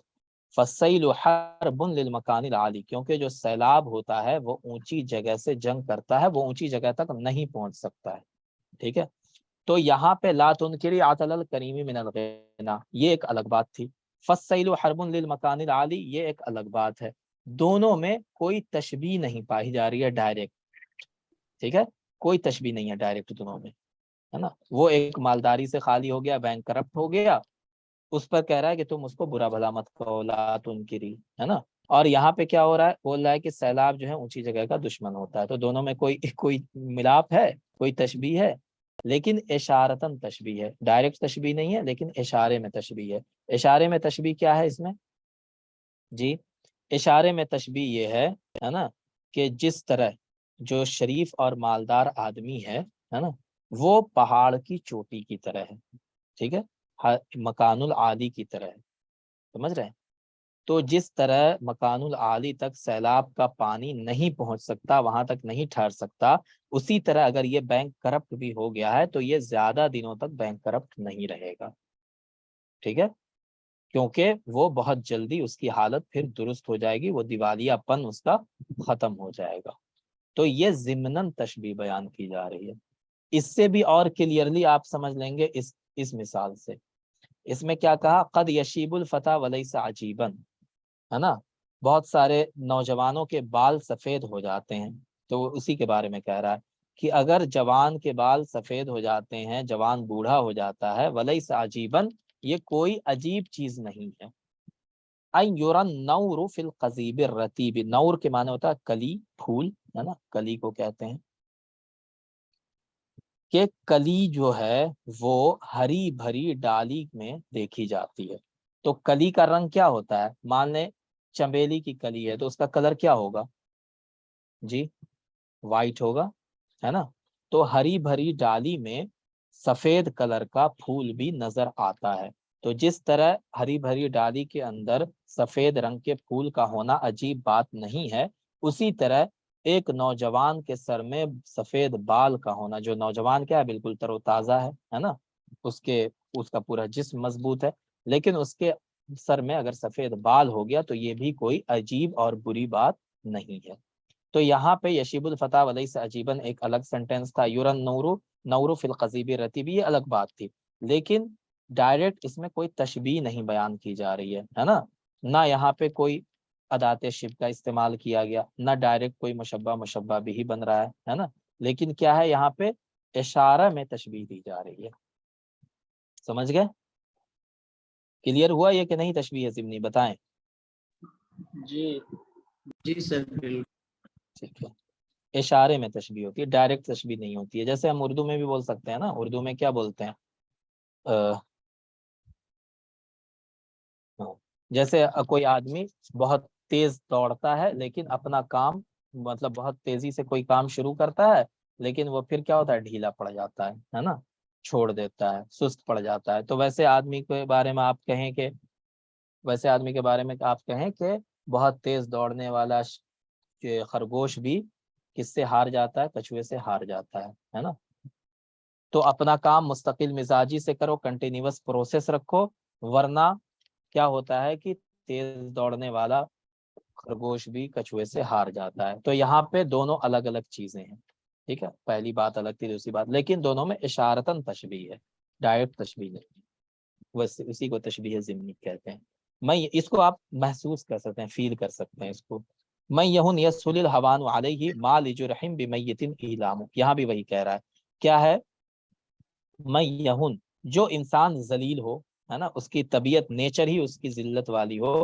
Speaker 1: فَالسَّيْلُ حَرْبٌ لِلْمَكَانِ الْعَالِي، کیونکہ جو سیلاب ہوتا ہے وہ اونچی جگہ سے جنگ کرتا ہے، وہ اونچی جگہ تک نہیں پہنچ سکتا ہے، ٹھیک ہے؟ تو یہاں پہ لا تنکری عطل الکریم من الغنا یہ ایک الگ بات تھی، فَالسَّيْلُ حَرْبٌ لِلْمَكَانِ الْعَالِي یہ ایک الگ بات ہے۔ دونوں میں کوئی تشبیہ نہیں پائی جا رہی ہے ڈائریکٹ، ٹھیک ہے؟ کوئی تشبیہ نہیں ہے ڈائریکٹ دونوں میں، ہے نا؟ وہ ایک مالداری سے خالی ہو گیا، بینک کرپٹ ہو گیا، اس پر کہہ رہا ہے کہ تم اس کو برا بھلا مت کہو، لا تنکری، ہے نا؟ اور یہاں پہ کیا ہو رہا ہے؟ بول رہا ہے کہ سیلاب جو ہے اونچی جگہ کا دشمن ہوتا ہے۔ تو دونوں میں کوئی ملاپ ہے، کوئی تشبیہ ہے، لیکن اشارتاً تشبیہ ہے، ڈائریکٹ تشبیہ نہیں ہے، لیکن اشارے میں تشبیہ ہے۔ اشارے میں تشبیہ کیا ہے اس میں؟ جی، اشارے میں تشبیہ یہ ہے نا، کہ جس طرح جو شریف اور مالدار آدمی ہے نا، وہ پہاڑ کی چوٹی کی طرح ہے، ٹھیک ہے؟ مکان العالی کی طرح ہے، سمجھ رہے ہیں؟ تو جس طرح مکان العالی تک سیلاب کا پانی نہیں پہنچ سکتا، وہاں تک نہیں ٹھہر سکتا، اسی طرح اگر یہ بینک کرپٹ بھی ہو گیا ہے تو یہ زیادہ دنوں تک بینک کرپٹ نہیں رہے گا، ٹھیک ہے؟ کیونکہ وہ بہت جلدی اس کی حالت پھر درست ہو جائے گی، وہ دیوالیہ پن اس کا ختم ہو جائے گا۔ تو یہ ضمناً تشبیہ بیان کی جا رہی ہے۔ اس سے بھی اور کلیئرلی آپ سمجھ لیں گے اس مثال سے۔ اس میں کیا کہا؟ قد یشیب الفتى ولیس عجیبا، ہے نا؟ بہت سارے نوجوانوں کے بال سفید ہو جاتے ہیں، تو وہ اسی کے بارے میں کہہ رہا ہے کہ اگر جوان کے بال سفید ہو جاتے ہیں، جوان بوڑھا ہو جاتا ہے، ولیس عجیبا یہ کوئی عجیب چیز نہیں ہے۔ این یورا النور فی القضیب الرطیب، نور کے معنی ہوتا ہے کلی، پھول، ہے نا؟ کلی کو کہتے ہیں کہ کلی جو ہے وہ ہری بھری ڈالی میں دیکھی جاتی ہے۔ تو کلی کا رنگ کیا ہوتا ہے؟ مان لیں چمیلی کی کلی ہے تو اس کا کلر کیا ہوگا؟ جی وائٹ ہوگا، ہے نا؟ تو ہری بھری ڈالی میں سفید کلر کا پھول بھی نظر آتا ہے۔ تو جس طرح ہری بھری ڈالی کے اندر سفید رنگ کے پھول کا ہونا عجیب بات نہیں ہے، اسی طرح ایک نوجوان کے سر میں سفید بال کا ہونا، جو نوجوان کیا ہے؟ بالکل تر و تازہ ہے نا؟ اس کا پورا جسم مضبوط ہے، لیکن اس کے سر میں اگر سفید بال ہو گیا تو یہ بھی کوئی عجیب اور بری بات نہیں ہے۔ تو یہاں پہ یشیب الفتى ولیس عجیبا ایک الگ سینٹینس تھا، یورن نور فی القضیب الرطیب یہ الگ بات تھی، لیکن ڈائریکٹ اس میں کوئی تشبیہ نہیں بیان کی جا رہی ہے نا؟ نہ یہاں پہ کوئی ادات شبہ کا استعمال کیا گیا، نہ ڈائریکٹ کوئی مشبہ بھی بن رہا ہے نا؟ لیکن کیا ہے یہاں پہ؟ اشارہ میں تشبیہ دی جا رہی ہے، سمجھ گئے؟ کلیئر ہوا یہ کہ نہیں تشبیہ ضمنی؟ بتائیں۔
Speaker 4: جی
Speaker 2: جی سر بالکل۔
Speaker 1: ٹھیک ہے، اشارے میں تشبیہ ہوتی ہے، ڈائریکٹ تشبیہ نہیں ہوتی ہے۔ جیسے ہم اردو میں بھی بول سکتے ہیں نا، اردو میں کیا بولتے ہیں؟ جیسے کوئی آدمی بہت تیز دوڑتا ہے لیکن اپنا کام، مطلب بہت تیزی سے کوئی کام شروع کرتا ہے لیکن وہ پھر کیا ہوتا ہے؟ ڈھیلا پڑ جاتا ہے نا؟ چھوڑ دیتا ہے، سست پڑ جاتا ہے۔ تو ویسے آدمی کے بارے میں آپ کہیں کہ بہت تیز دوڑنے والا خرگوش بھی کس سے ہار جاتا ہے؟ کچھوے سے ہار جاتا ہے نا؟ تو اپنا کام مستقل مزاجی سے کرو، کنٹینیوس پروسیس رکھو، ورنہ کیا ہوتا ہے کہ تیز دوڑنے والا خرگوش بھی کچھوے سے ہار جاتا ہے۔ تو یہاں پہ دونوں الگ الگ چیزیں ہیں، ٹھیک ہے؟ پہلی بات الگ تھی، دوسری بات، لیکن دونوں میں اشارتاً تشبیہ ہے، ڈائریکٹ تشبیہ نہیں۔ اسی کو تشبیہ ضمنی کہتے ہیں. میں اس کو آپ محسوس کر سکتے ہیں، فیل کر سکتے ہیں اس کو. میں یہن یسل الحوان علیہ ما لجرحم بمیت ایلام، یہاں بھی وہی کہہ رہا ہے. کیا ہے؟ میں یہن، جو انسان ذلیل ہو، ہے نا، اس کی طبیعت نیچر ہی اس کی ذلت والی ہو،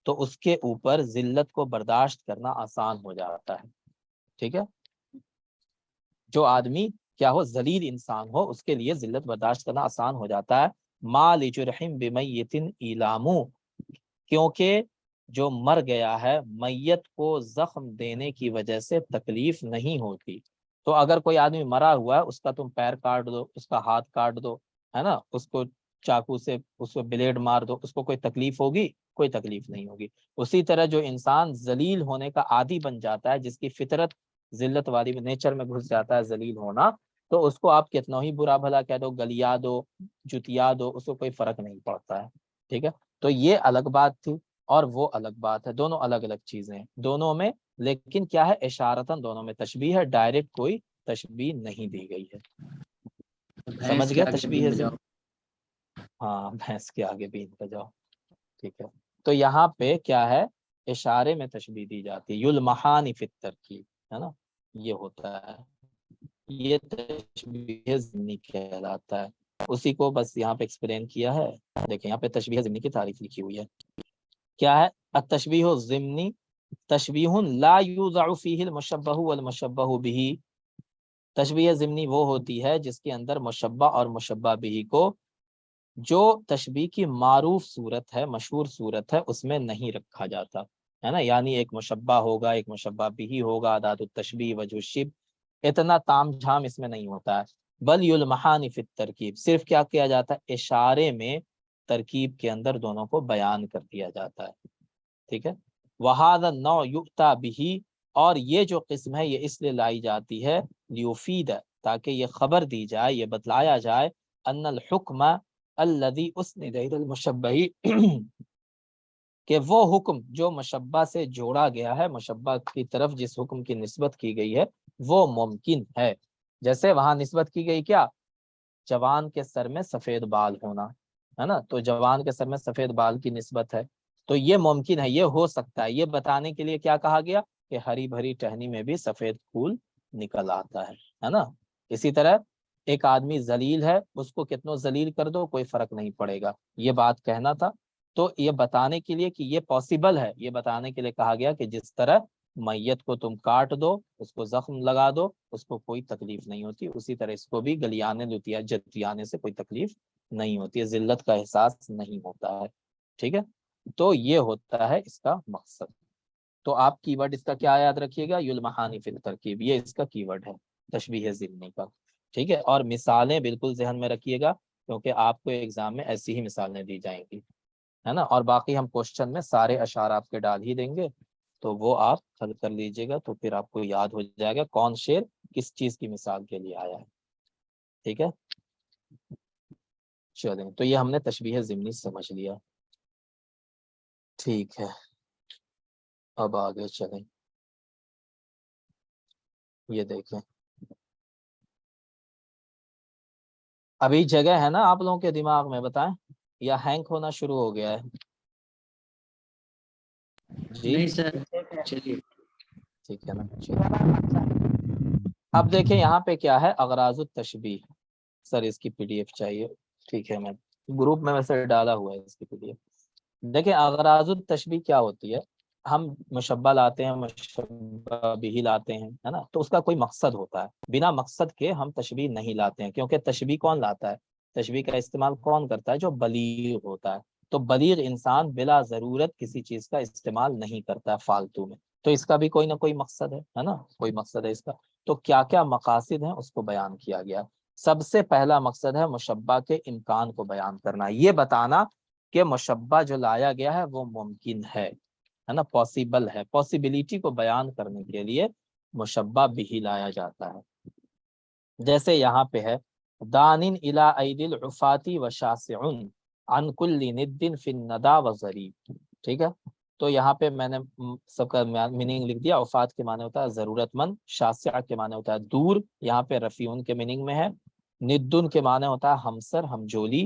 Speaker 1: تو اس کے اوپر ذلت کو برداشت کرنا آسان ہو جاتا ہے. ٹھیک ہے، جو آدمی کیا ہو، ذلیل انسان ہو، اس کے لیے ذلت برداشت کرنا آسان ہو جاتا ہے. ما لجرحم بمیت ایلام، کیونکہ جو مر گیا ہے میت کو زخم دینے کی وجہ سے تکلیف نہیں ہوتی. تو اگر کوئی آدمی مرا ہوا ہے، اس کا تم پیر کاٹ دو، اس کا ہاتھ کاٹ دو، ہے نا، اس کو چاقو سے اس کو بلیڈ مار دو، اس کو کوئی تکلیف ہوگی؟ کوئی تکلیف نہیں ہوگی. اسی طرح جو انسان ذلیل ہونے کا عادی بن جاتا ہے، جس کی فطرت ذلت والی نیچر میں گھس جاتا ہے ذلیل ہونا، تو اس کو آپ کتنا ہی برا بھلا کہہ دو، گلیا دو، جتیا دو، اس کو کوئی فرق نہیں پڑتا ہے. ٹھیک ہے، تو یہ الگ بات تھی اور وہ الگ بات ہے، دونوں الگ الگ چیزیں ہیں دونوں میں. لیکن کیا ہے، اشارتاً دونوں میں تشبیہ ہے، ڈائریکٹ کوئی تشبیہ نہیں دی گئی ہے. سمجھ گیا تشبیہ ضمن؟ ہاں، بھینس کے آگے بین پہ جاؤ. ٹھیک ہے، تو یہاں پہ کیا ہے، اشارے میں تشبیہ دی جاتی ہے. یلمحان فی الترکیب، ہے نا، یہ ہوتا ہے، یہ تشبیہ ضمنی کہلاتا ہے. اسی کو بس یہاں پہ ایکسپلین کیا ہے. دیکھیں یہاں پہ تشبیہ ضمنی کی تعریف لکھی ہوئی ہے. کیا ہے التشبیہ الضمنی؟ تشبیہ لا یوضع فیہ المشبہ والمشبہ بہ. تشبیہ ضمنی وہ ہوتی ہے جس کے اندر مشبہ اور مشبہ بہ کو جو تشبیہ کی معروف صورت ہے، مشہور صورت ہے، اس میں نہیں رکھا جاتا ہے نا. یعنی ایک مشبہ ہوگا، ایک مشبہ بہ ہوگا، ادات التشبیہ، وجہ الشبہ، اتنا تام جھام اس میں نہیں ہوتا ہے. بل یلمحان فی الترکیب، صرف کیا کیا جاتا ہے، اشارے میں ترکیب کے اندر دونوں کو بیان کر دیا جاتا ہے. ٹھیک ہے، وہذا النوع یؤتی بہ، اور یہ جو قسم ہے یہ اس لیے لائی جاتی ہے، لیفید، تاکہ یہ خبر دی جائے، یہ بتلایا جائے، ان الحکم الذی اسند الی المشبہ، کہ وہ حکم جو مشبہ سے جوڑا گیا ہے، مشبہ کی طرف جس حکم کی نسبت کی گئی ہے وہ ممکن ہے. جیسے وہاں نسبت کی گئی کیا، جوان کے سر میں سفید بال ہونا، ہے نا، تو جوان کے سر میں سفید بال کی نسبت ہے، تو یہ ممکن ہے، یہ ہو سکتا ہے. یہ بتانے کے لیے کیا کہا گیا کہ ہری بھری ٹہنی میں بھی سفید پھول نکل آتا ہے نا. اسی طرح ایک آدمی ذلیل ہے، اس کو کتنوں ذلیل کر دو کوئی فرق نہیں پڑے گا. یہ بات کہنا تھا. تو یہ بتانے کے لیے کہ یہ پاسبل ہے، یہ بتانے کے لیے کہا گیا کہ جس طرح میت کو تم کاٹ دو، اس کو زخم لگا دو، اس کو کوئی تکلیف نہیں ہوتی، اسی طرح اس کو بھی گلیانے لتیا جتیانے سے کوئی تکلیف نہیں ہوتی ہے، ذلت کا احساس نہیں ہوتا ہے. ٹھیک ہے، تو یہ ہوتا ہے اس کا مقصد. تو آپ کی ورڈ اس کا کیا یاد رکھیے گا، یلمحان فی الترکیب، یہ اس کا کی ورڈ ہے تشبیہ ضمنی کا. ٹھیک ہے، اور مثالیں بالکل ذہن میں رکھیے گا، کیونکہ آپ کو ایگزام میں ایسی ہی مثالیں دی جائیں گی، ہے نا. اور باقی ہم کوشچن میں سارے اشعار آپ کے ڈال ہی دیں گے، تو وہ آپ حل کر لیجئے گا، تو پھر آپ کو یاد ہو جائے گا کون شعر کس چیز کی مثال کے لیے آیا ہے. ٹھیک ہے، چلیں، تو یہ ہم نے تشبیہ ضمنی سمجھ لیا. ٹھیک ہے، اب آگے چلیں. یہ دیکھیں، ابھی جگہ ہے نا آپ لوگوں کے دماغ میں، بتائیں، یا ہینگ ہونا شروع ہو گیا ہے؟ جی
Speaker 2: نہیں سر، چلیے.
Speaker 1: ٹھیک ہے نا، اب دیکھیں یہاں پہ کیا ہے، اغراض التشبیہ. سر اس کی پی ڈی ایف چاہیے. ٹھیک ہے، میں گروپ میں ویسے ڈالا ہوا ہے اس کی پی ڈی ایف. دیکھیں اغراض التشبیہ کیا ہوتی ہے. ہم مشبہ لاتے ہیں، مشبہ بھی لاتے ہیں، ہے نا، تو اس کا کوئی مقصد ہوتا ہے. بنا مقصد کے ہم تشبیہ نہیں لاتے ہیں، کیونکہ تشبیہ کون لاتا ہے، تشبیہ کا استعمال کون کرتا ہے، جو بلیغ ہوتا ہے. تو بلیغ انسان بلا ضرورت کسی چیز کا استعمال نہیں کرتا ہے فالتو میں. تو اس کا بھی کوئی نہ کوئی مقصد ہے نا، کوئی مقصد ہے اس کا. تو کیا کیا مقاصد ہیں اس کو بیان کیا گیا. سب سے پہلا مقصد ہے مشبہ کے امکان کو بیان کرنا، یہ بتانا کہ مشبہ جو لایا گیا ہے وہ ممکن ہے نا، پاسبل ہے. پاسبلٹی کو بیان کرنے کے لیے مشبہ بھی لایا جاتا ہے. جیسے یہاں پہ ہے، دانن الی ایدی العفات وشاسع عن کل ند فی الندى وضریب. ٹھیک ہے، تو یہاں پہ میں نے سب کا میننگ لکھ دیا. عفات کے معنی ہوتا ہے ضرورت مند، شاسع کے معنی ہوتا ہے دور، یہاں پہ رفیعن کے میننگ میں ہے. ندن کے معنی ہوتا ہے ہمسر، ہمجولی،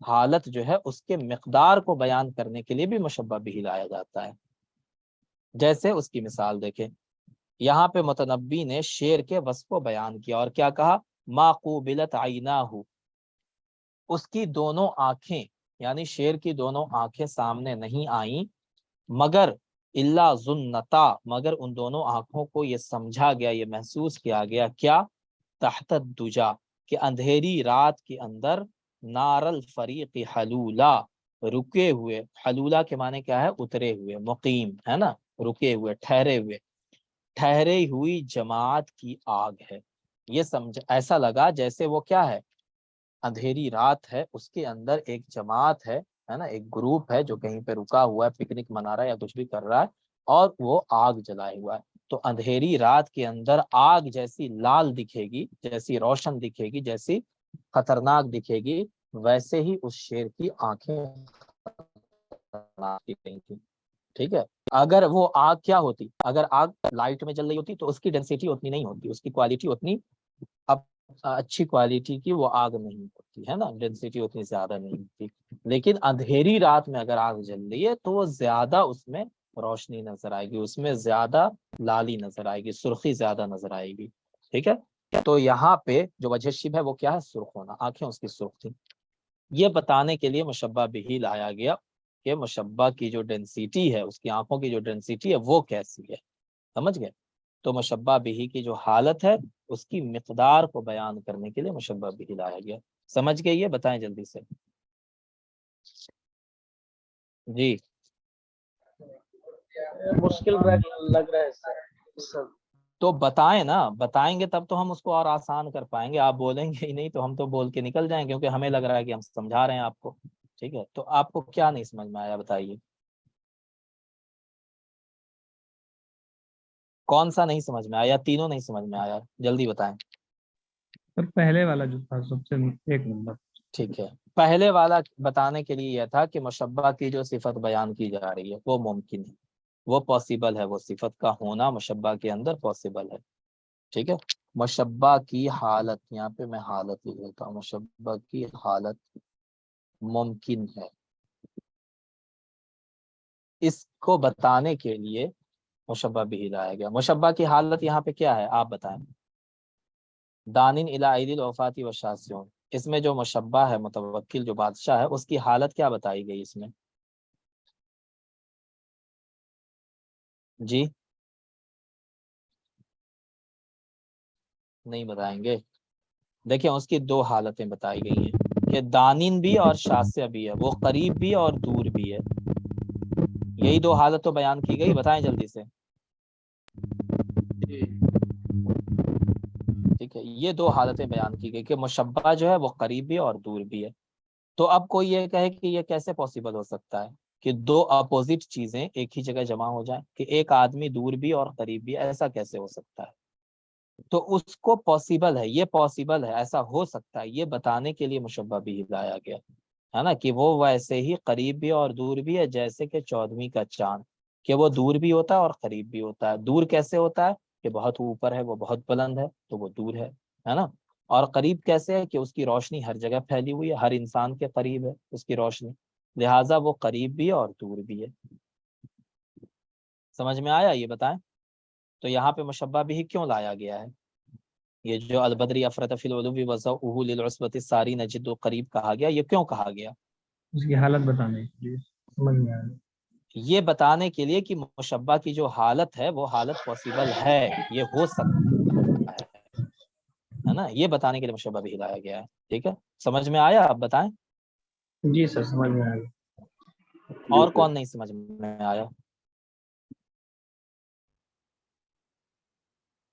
Speaker 1: حالت جو ہے اس کے مقدار کو بیان کرنے کے لیے بھی مشبہ بھی لایا جاتا ہے. جیسے اس کی مثال دیکھیں، یہاں پہ متنبی نے شیر کے وصف کو بیان کیا اور کیا کہا؟ ما قوبلت عیناہ، اس کی دونوں آنکھیں یعنی شیر کی دونوں آنکھیں سامنے نہیں آئیں، مگر الا ظنتا، مگر ان دونوں آنکھوں کو یہ سمجھا گیا، یہ محسوس کیا گیا کیا؟ تحت الدجا، کہ اندھیری رات کے اندر نار الفریق حلولا، رکے ہوئے، حلولا کے معنی کیا ہے؟ اترے ہوئے، مقیم ہے نا، رکے ہوئے، ٹھہرے ہوئے، ٹھہرے ہوئی جماعت کی آگ ہے. یہ سمجھ ایسا لگا جیسے وہ کیا ہے؟ اندھیری رات ہے، اس کے اندر ایک جماعت ہے نا، ایک گروپ ہے جو کہیں پہ رکا ہوا ہے، پکنک منا رہا ہے یا کچھ بھی کر رہا ہے، اور وہ آگ جلائے ہوا ہے. تو اندھیری رات کے اندر آگ جیسی لال دکھے گی، جیسی روشن دکھے گی، جیسی خطرناک دکھے گی، ویسے ہی اس شیر کی آنکھیں خطرناک دکھ رہی تھی. ٹھیک ہے، اگر وہ آگ کیا ہوتی، اگر آگ لائٹ میں جل رہی ہوتی تو اس کی ڈینسٹی اتنی نہیں ہوتی، اس کی کوالٹی اتنی اب اچھی کوالٹی کی وہ آگ نہیں ہوتی ہے نا، ڈینسٹی اتنی زیادہ نہیں ہوتی. لیکن اندھیری رات میں اگر آگ جل رہی ہے تو وہ زیادہ اس میں روشنی نظر آئے گی، اس میں زیادہ لالی نظر آئے گی، سرخی زیادہ نظر آئے گی. ٹھیک ہے، تو یہاں پہ جو وجہ شبہ ہے وہ کیا ہے؟ سرخ ہونا، آنکھیں اس کی سرخ تھی. یہ بتانے کے لیے مشبہ بھی لایا گیا کہ مشبہ کی جو ڈینسٹی ہے، اس کی آنکھوں کی جو ڈینسٹی ہے وہ کیسی ہے. سمجھ گئے؟ تو مشبہ بھی کی جو حالت ہے اس کی مقدار کو بیان کرنے کے لیے مشبہ بھی لایا گیا. سمجھ گئے؟ یہ بتائیں جلدی سے. جی
Speaker 3: مشکل لگ رہا ہے سر.
Speaker 1: تو بتائیں نا، بتائیں گے تب تو ہم اس کو اور آسان کر پائیں گے. آپ بولیں گے ہی نہیں تو ہم تو بول کے نکل جائیں گے، کیونکہ ہمیں لگ رہا ہے کہ ہم سمجھا رہے ہیں آپ کو. ٹھیک ہے، تو آپ کو کیا نہیں سمجھ میں آیا بتائیے؟ کون سا نہیں سمجھ میں آیا؟ تینوں نہیں سمجھ میں آیا؟ جلدی بتائیں.
Speaker 5: سر پہلے والا جو تھا سب سے ایک نمبر.
Speaker 1: ٹھیک ہے، پہلے والا بتانے کے لیے یہ تھا کہ مشبہ کی جو صفت بیان کی جا رہی ہے وہ ممکن ہے، وہ پاسبل ہے، وہ صفت کا ہونا مشبہ کے اندر پاسبل ہے. ٹھیک ہے، مشبہ کی حالت، یہاں پہ میں حالت لکھ دیتا ہوں، مشبہ کی حالت ممکن ہے. اس کو بتانے کے لیے مشبہ بھی لایا گیا. مشبہ کی حالت یہاں پہ کیا ہے آپ بتائیں؟ دانن الی عید الوفاتی و شاسیون، اس میں جو مشبہ ہے متوکل جو بادشاہ ہے اس کی حالت کیا بتائی گئی اس میں؟ جی نہیں بتائیں گے؟ دیکھیں اس کی دو حالتیں بتائی گئی ہیں کہ دانن بھی اور شاسیہ بھی ہے، وہ قریب بھی اور دور بھی ہے. یہی دو حالت تو بیان کی گئی، بتائیں جلدی سے. ٹھیک ہے، یہ دو حالتیں بیان کی گئی کہ مشبہ جو ہے وہ قریب بھی اور دور بھی ہے. تو اب کوئی یہ کہے کہ یہ کیسے پاسبل ہو سکتا ہے کہ دو اپوزٹ چیزیں ایک ہی جگہ جمع ہو جائیں، کہ ایک آدمی دور بھی اور قریب بھی، ایسا کیسے ہو سکتا ہے؟ تو اس کو پاسبل ہے، یہ پاسبل ہے، ایسا ہو سکتا ہے، یہ بتانے کے لیے مشبہ بھی لایا گیا ہے نا، کہ وہ ویسے ہی قریب بھی اور دور بھی ہے جیسے کہ 14ویں کا چاند، کہ وہ دور بھی ہوتا ہے اور قریب بھی ہوتا ہے. دور کیسے ہوتا ہے؟ کہ بہت اوپر ہے، وہ بہت بلند ہے تو وہ دور ہے نا. اور قریب کیسے ہے؟ کہ اس کی روشنی ہر جگہ پھیلی ہوئی ہے، ہر انسان کے قریب ہے اس کی روشنی، لہٰذا وہ قریب بھی ہے اور دور بھی ہے. سمجھ میں آیا؟ یہ بتائیں. تو یہاں پہ مشبہ بھی کیوں لایا گیا ہے؟ یہ جو البدری افرط فی العلو وضعه للعصبۃ الساری نجد قریب کہا گیا، یہ کیوں کہا گیا؟
Speaker 5: اس کی حالت بتانے کے لیے. سمجھ میں آیا.
Speaker 1: یہ بتانے کے لیے کہ مشبہ کی جو حالت ہے وہ حالت پاسبل ہے، یہ ہو سکتا ہے نا، یہ بتانے کے لیے مشبہ بھی لایا گیا ہے. ٹھیک ہے، سمجھ میں آیا؟ آپ بتائیں.
Speaker 5: جی سر سمجھ میں آیا.
Speaker 1: اور کون نہیں سمجھ میں آیا؟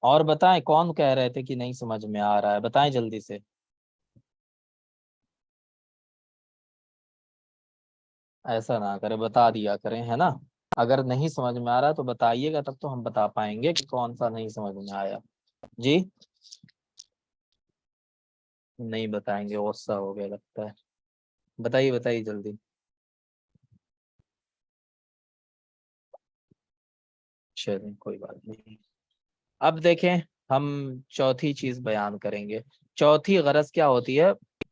Speaker 1: اور بتائیں، کون کہہ رہے تھے کہ نہیں سمجھ میں آ رہا ہے؟ بتائیں جلدی سے. ایسا نہ کرے، بتا دیا کریں ہے نا. اگر نہیں سمجھ میں آ رہا تو بتائیے گا، تب تو ہم بتا پائیں گے کہ کون سا نہیں سمجھ میں آیا. جی نہیں بتائیں گے، غصہ ہو گیا لگتا ہے. بتائیے بتائیے جلدی. چلیے کوئی بات نہیں. اب دیکھیں ہم چوتھی چیز بیان کریں گے. چوتھی غرض کیا ہوتی ہے؟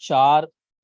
Speaker 1: 4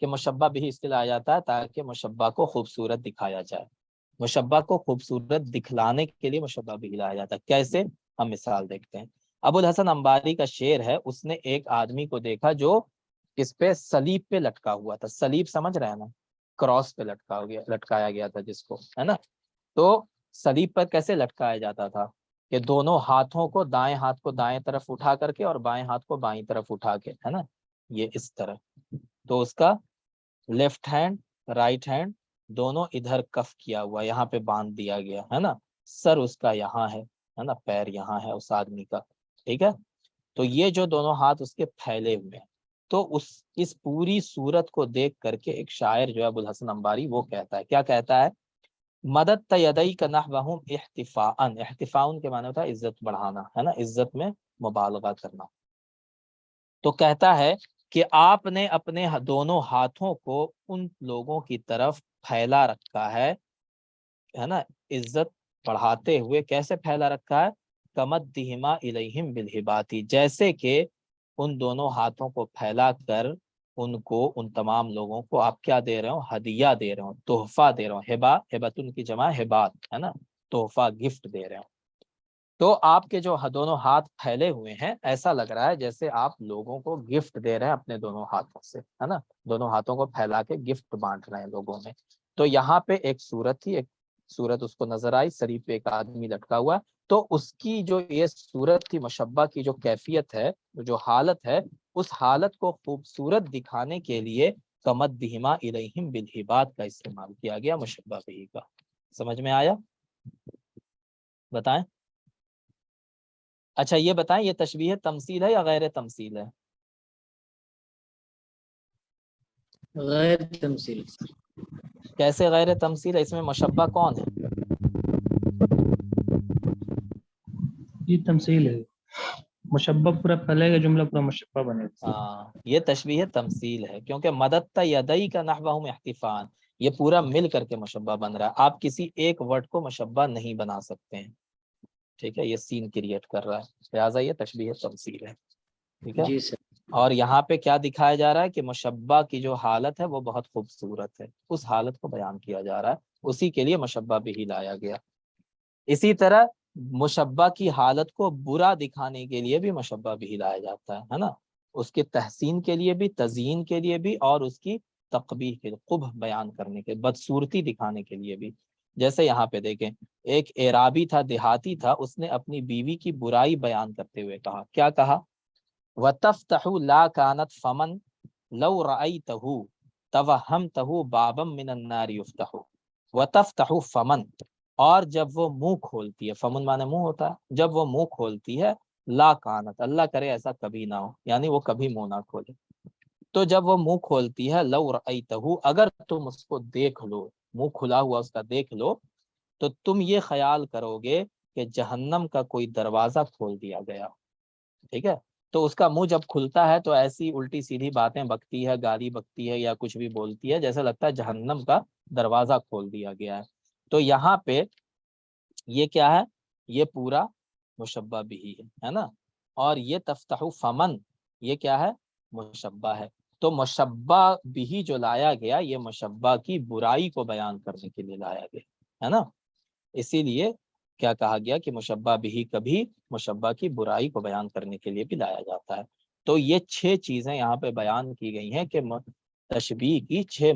Speaker 1: کہ مشبہ بھی اس لیے لایا جاتا ہے تاکہ مشبہ کو خوبصورت دکھایا جائے. مشبہ کو خوبصورت دکھلانے کے لیے مشبہ بھی لایا جاتا ہے. کیسے؟ ہم مثال دیکھتے ہیں. ابو الحسن انباری کا شعر ہے, اس نے ایک آدمی کو دیکھا جو کس پہ؟ سلیب پہ لٹکا ہوا تھا. سلیب سمجھ رہے ہیں نا, کراس پہ لٹکایا گیا تھا جس کو, ہے نا. تو سلیب پر کیسے لٹکایا جاتا تھا کہ دونوں ہاتھوں کو, دائیں ہاتھ کو دائیں طرف اٹھا کر کے اور بائیں ہاتھ کو بائیں طرف اٹھا کے, ہے نا, یہ اس طرح. تو اس کا لیفٹ ہینڈ رائٹ ہینڈ دونوں ادھر کف کیا ہوا, یہاں پہ باندھ دیا گیا, ہے نا. سر اس کا یہاں ہے نا, پیر یہاں ہے اس آدمی کا, ٹھیک ہے. تو یہ جو دونوں ہاتھ اس کے پھیلے ہوئے ہیں. تو اس پوری صورت کو دیکھ کر کے ایک شاعر جو ہے ابو الحسن انباری, وہ کہتا ہے, کیا کہتا ہے؟ مدد یدئی کا نحوہم احتفاءً. احتفاء کے معنی ہوتا ہے عزت بڑھانا, ہے نا, عزت میں مبالغہ کرنا. تو کہتا ہے کہ آپ نے اپنے دونوں ہاتھوں کو ان لوگوں کی طرف پھیلا رکھا ہے نا, عزت بڑھاتے ہوئے. کیسے پھیلا رکھا ہے؟ کمدہما الیہم بالہباتی, جیسے کہ ان دونوں ہاتھوں کو پھیلا کر ان کو, ان تمام لوگوں کو آپ کیا دے رہے ہو؟ ہدیہ دے رہے ہو, تحفہ دے رہے ہو. ہبا, ہبتن کی جمع ہبات, ہے نا, تحفہ, گفٹ دے رہے ہو. تو آپ کے جو دونوں ہاتھ پھیلے ہوئے ہیں, ایسا لگ رہا ہے جیسے آپ لوگوں کو گفٹ دے رہے ہیں اپنے دونوں ہاتھوں سے, ہے نا, دونوں ہاتھوں کو پھیلا کے گفٹ بانٹ رہے ہیں لوگوں میں. تو یہاں پہ ایک صورت تھی, ایک صورت اس کو نظر آئی, سلیب پہ ایک آدمی لٹکا ہوا. تو اس کی جو یہ صورت تھی, مشبہ کی جو کیفیت ہے, جو حالت ہے, اس حالت کو خوبصورت دکھانے کے لیے کمدہما الیہم بالہبات کا استعمال کیا گیا, مشبہ بھی کا. سمجھ میں آیا؟ بتائیں. اچھا یہ بتائیں, یہ تشبیہ تمثیل ہے یا غیر تمثیل ہے؟
Speaker 2: غیر تمثیل.
Speaker 1: کیسے غیر تمثیل ہے؟ اس میں مشبہ کون ہے؟
Speaker 5: یہ تمثیل ہے, مشبہ پورا پھیلے گا, جملہ پورا مشبہ بنے گا.
Speaker 1: ہاں, یہ تشبیہ تمثیل ہے, کیونکہ مدد یدئی کا نحوہم احتفاءً, یہ پورا مل کر کے مشبہ بن رہا ہے. آپ کسی ایک ورڈ کو مشبہ نہیں بنا سکتے ہیں, ٹھیک ہے, یہ سین کریٹ کر رہا ہے, لہٰذا یہ تشبیہ تمثیل ہے, ٹھیک ہے.
Speaker 2: جی سر.
Speaker 1: اور یہاں پہ کیا دکھایا جا رہا ہے کہ مشبہ کی جو حالت ہے وہ بہت خوبصورت ہے, اس حالت کو بیان کیا جا رہا ہے, اسی کے لیے مشبہ بھی لایا گیا. اسی طرح مشبہ کی حالت کو برا دکھانے کے لیے بھی مشبہ بھی لایا جاتا ہے نا, اس کے تحسین کے لیے بھی, تزیین کے لیے بھی, اور اس کی تقبیح کے, قبح بیان کرنے کے, بدصورتی دکھانے کے لیے بھی. جیسے یہاں پہ دیکھیں, ایک اعرابی تھا, دیہاتی تھا, اس نے اپنی بیوی کی برائی بیان کرتے ہوئے کہا, کیا کہا؟ وَتَفْتَحُ لَا كَانَتْ فَمَنْ لَوْ رَأَيْتَهُ تَوَهَّمْتَهُ بَابًا مِّنَ النَّارِ يُفْتَحُ. وَتَفْتَحُ فَمَنْ, اور جب وہ منہ کھولتی ہے, فمن مانے منہ ہوتا ہے, جب وہ منہ کھولتی ہے, لا کانت, اللہ کرے ایسا کبھی نہ ہو, یعنی وہ کبھی منہ نہ کھولے. تو جب وہ منہ کھولتی ہے, لو رأیتہو, اگر تم اس کو دیکھ لو, منہ کھلا ہوا اس کا دیکھ لو, تو تم یہ خیال کرو گے کہ جہنم کا کوئی دروازہ کھول دیا گیا, ٹھیک ہے. تو اس کا منہ جب کھلتا ہے تو ایسی الٹی سیدھی باتیں بکتی ہے, گالی بکتی ہے, یا کچھ بھی بولتی ہے, جیسا لگتا ہے جہنم کا دروازہ کھول دیا گیا ہے. تو یہاں پہ یہ کیا ہے؟ یہ پورا مشبہ بھی ہے نا. اور یہ تفتح فمن, یہ کیا ہے؟ مشبہ ہے. تو مشبہ بھی جو لایا گیا, یہ مشبہ کی برائی کو بیان کرنے کے لیے لایا گیا, ہے نا. اسی لیے کیا کہا گیا کہ مشبہ بھی کبھی مشبہ کی برائی کو بیان کرنے کے لیے بھی لایا جاتا ہے. تو یہ 6 چیزیں یہاں پہ بیان کی گئی ہیں کہ تشبیہ کی 6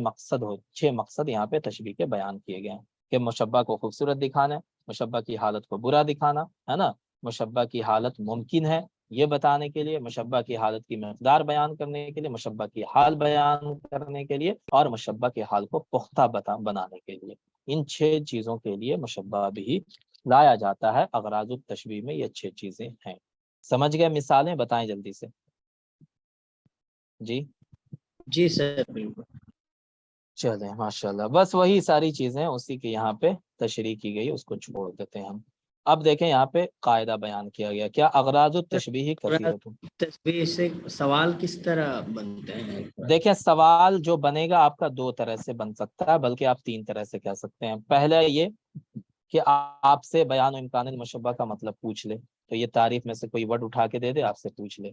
Speaker 1: مقصد یہاں پہ تشبیہ کے بیان کیے گئے ہیں, کہ مشبہ کو خوبصورت دکھانا, مشبہ کی حالت کو برا دکھانا, ہے نا, مشبہ کی حالت ممکن ہے یہ بتانے کے لیے, مشبہ کی حالت کی مقدار بیان کرنے کے لیے, مشبہ کی حال بیان کرنے کے لیے, اور مشبہ کے حال کو پختہ بنانے کے لیے. ان 6 چیزوں کے لیے مشبہ بھی لایا جاتا ہے. اغراض التشبیہ میں یہ 6 چیزیں ہیں. سمجھ گئے؟ مثالیں بتائیں جلدی سے.
Speaker 2: جی سر بالکل.
Speaker 1: چلیں ماشاءاللہ, بس وہی ساری چیزیں اسی کے یہاں پہ تشریح کی گئی, اس کو چھوڑ دیتے ہیں ہم. اب دیکھیں یہاں پہ قاعدہ بیان کیا گیا, کیا اغراض التشبیہ کثیرۃ.
Speaker 2: تشبیہ سے سوال کس طرح بنتے ہیں؟
Speaker 1: دیکھیں سوال جو بنے گا آپ کا 2 طرح سے بن سکتا ہے, بلکہ آپ 3 طرح سے کہہ سکتے ہیں. پہلا یہ کہ آپ سے بیان و امکان المشبہ کا مطلب پوچھ لے, تو یہ تعریف میں سے کوئی ورڈ اٹھا کے دے دے, آپ سے پوچھ لے,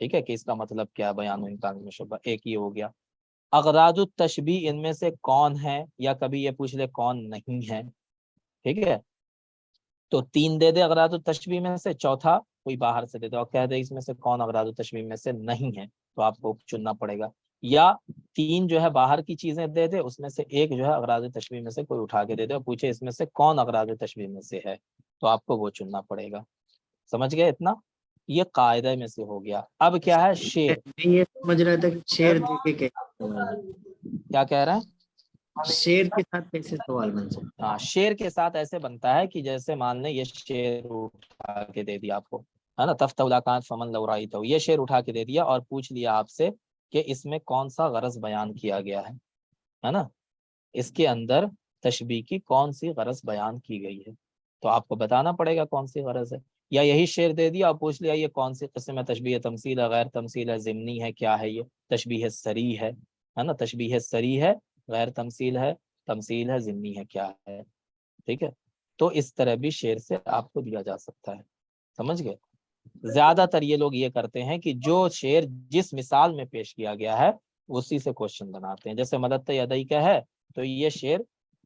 Speaker 1: ٹھیک ہے, کہ اس کا مطلب کیا بیان و امکان المشبہ. ایک یہ ہو گیا. اغراض التشبیہ ان میں سے کون ہے، یا کبھی یہ پوچھ لے کون نہیں ہے، ٹھیک ہے؟ تو 3 دے دے اغراض التشبیہ میں سے، چوتھا کوئی باہر سے دے دے اور کہہ دے اس میں سے کون اغراض التشبیہ میں سے نہیں ہے، تو آپ کو چننا پڑے گا، یا 3 جو ہے باہر کی چیزیں دے دے، اس میں سے ایک جو ہے اغراض التشبیہ میں سے کوئی اٹھا کے دے دے اور پوچھے اس میں سے کون اغراض التشبیہ میں سے ہے، تو آپ کو وہ چننا پڑے گا۔ سمجھ گئے اتنا؟ یہ قاعدہ میں سے ہو گیا۔ اب کیا ہے شعر،
Speaker 2: میں یہ سمجھ رہا تھا کہ شیر دے کے کیسے سوال
Speaker 1: کیا کہہ رہے ہیں؟
Speaker 2: شیر کے ساتھ کیسے سوال بن سکتا
Speaker 1: ہاں، شعر کے ساتھ ایسے بنتا ہے کہ جیسے مان لیں یہ شعر اٹھا کے دے دیا آپ کو، ہے نا، تفتولاکان فمن لو رأیتہ، یہ شعر اٹھا کے دے دیا اور پوچھ لیا آپ سے کہ اس میں کون سا غرض بیان کیا گیا ہے نا، اس کے اندر تشبیہ کی کون سی غرض بیان کی گئی ہے، تو آپ کو بتانا پڑے گا کون سی غرض ہے۔ یا یہی شعر دے دیا اور پوچھ لیا یہ کون سی قسم ہے، تشبیہ تمثیل ہے، غیر تمثیل ہے، ضمنی ہے، کیا ہے یہ، تشبیہ سری ہے نا، تشبیہ سری ہے، غیر تمثیل ہے، تمثیل ہے، ضمنی ہے، کیا ہے، ٹھیک ہے؟ تو اس طرح بھی شعر سے آپ کو دیا جا سکتا ہے، سمجھ گئے؟ زیادہ تر یہ لوگ یہ کرتے ہیں کہ جو شعر جس مثال میں پیش کیا گیا ہے اسی سے کوشچن بناتے ہیں، جیسے مدد یدئی کا ہے تو یہ شعر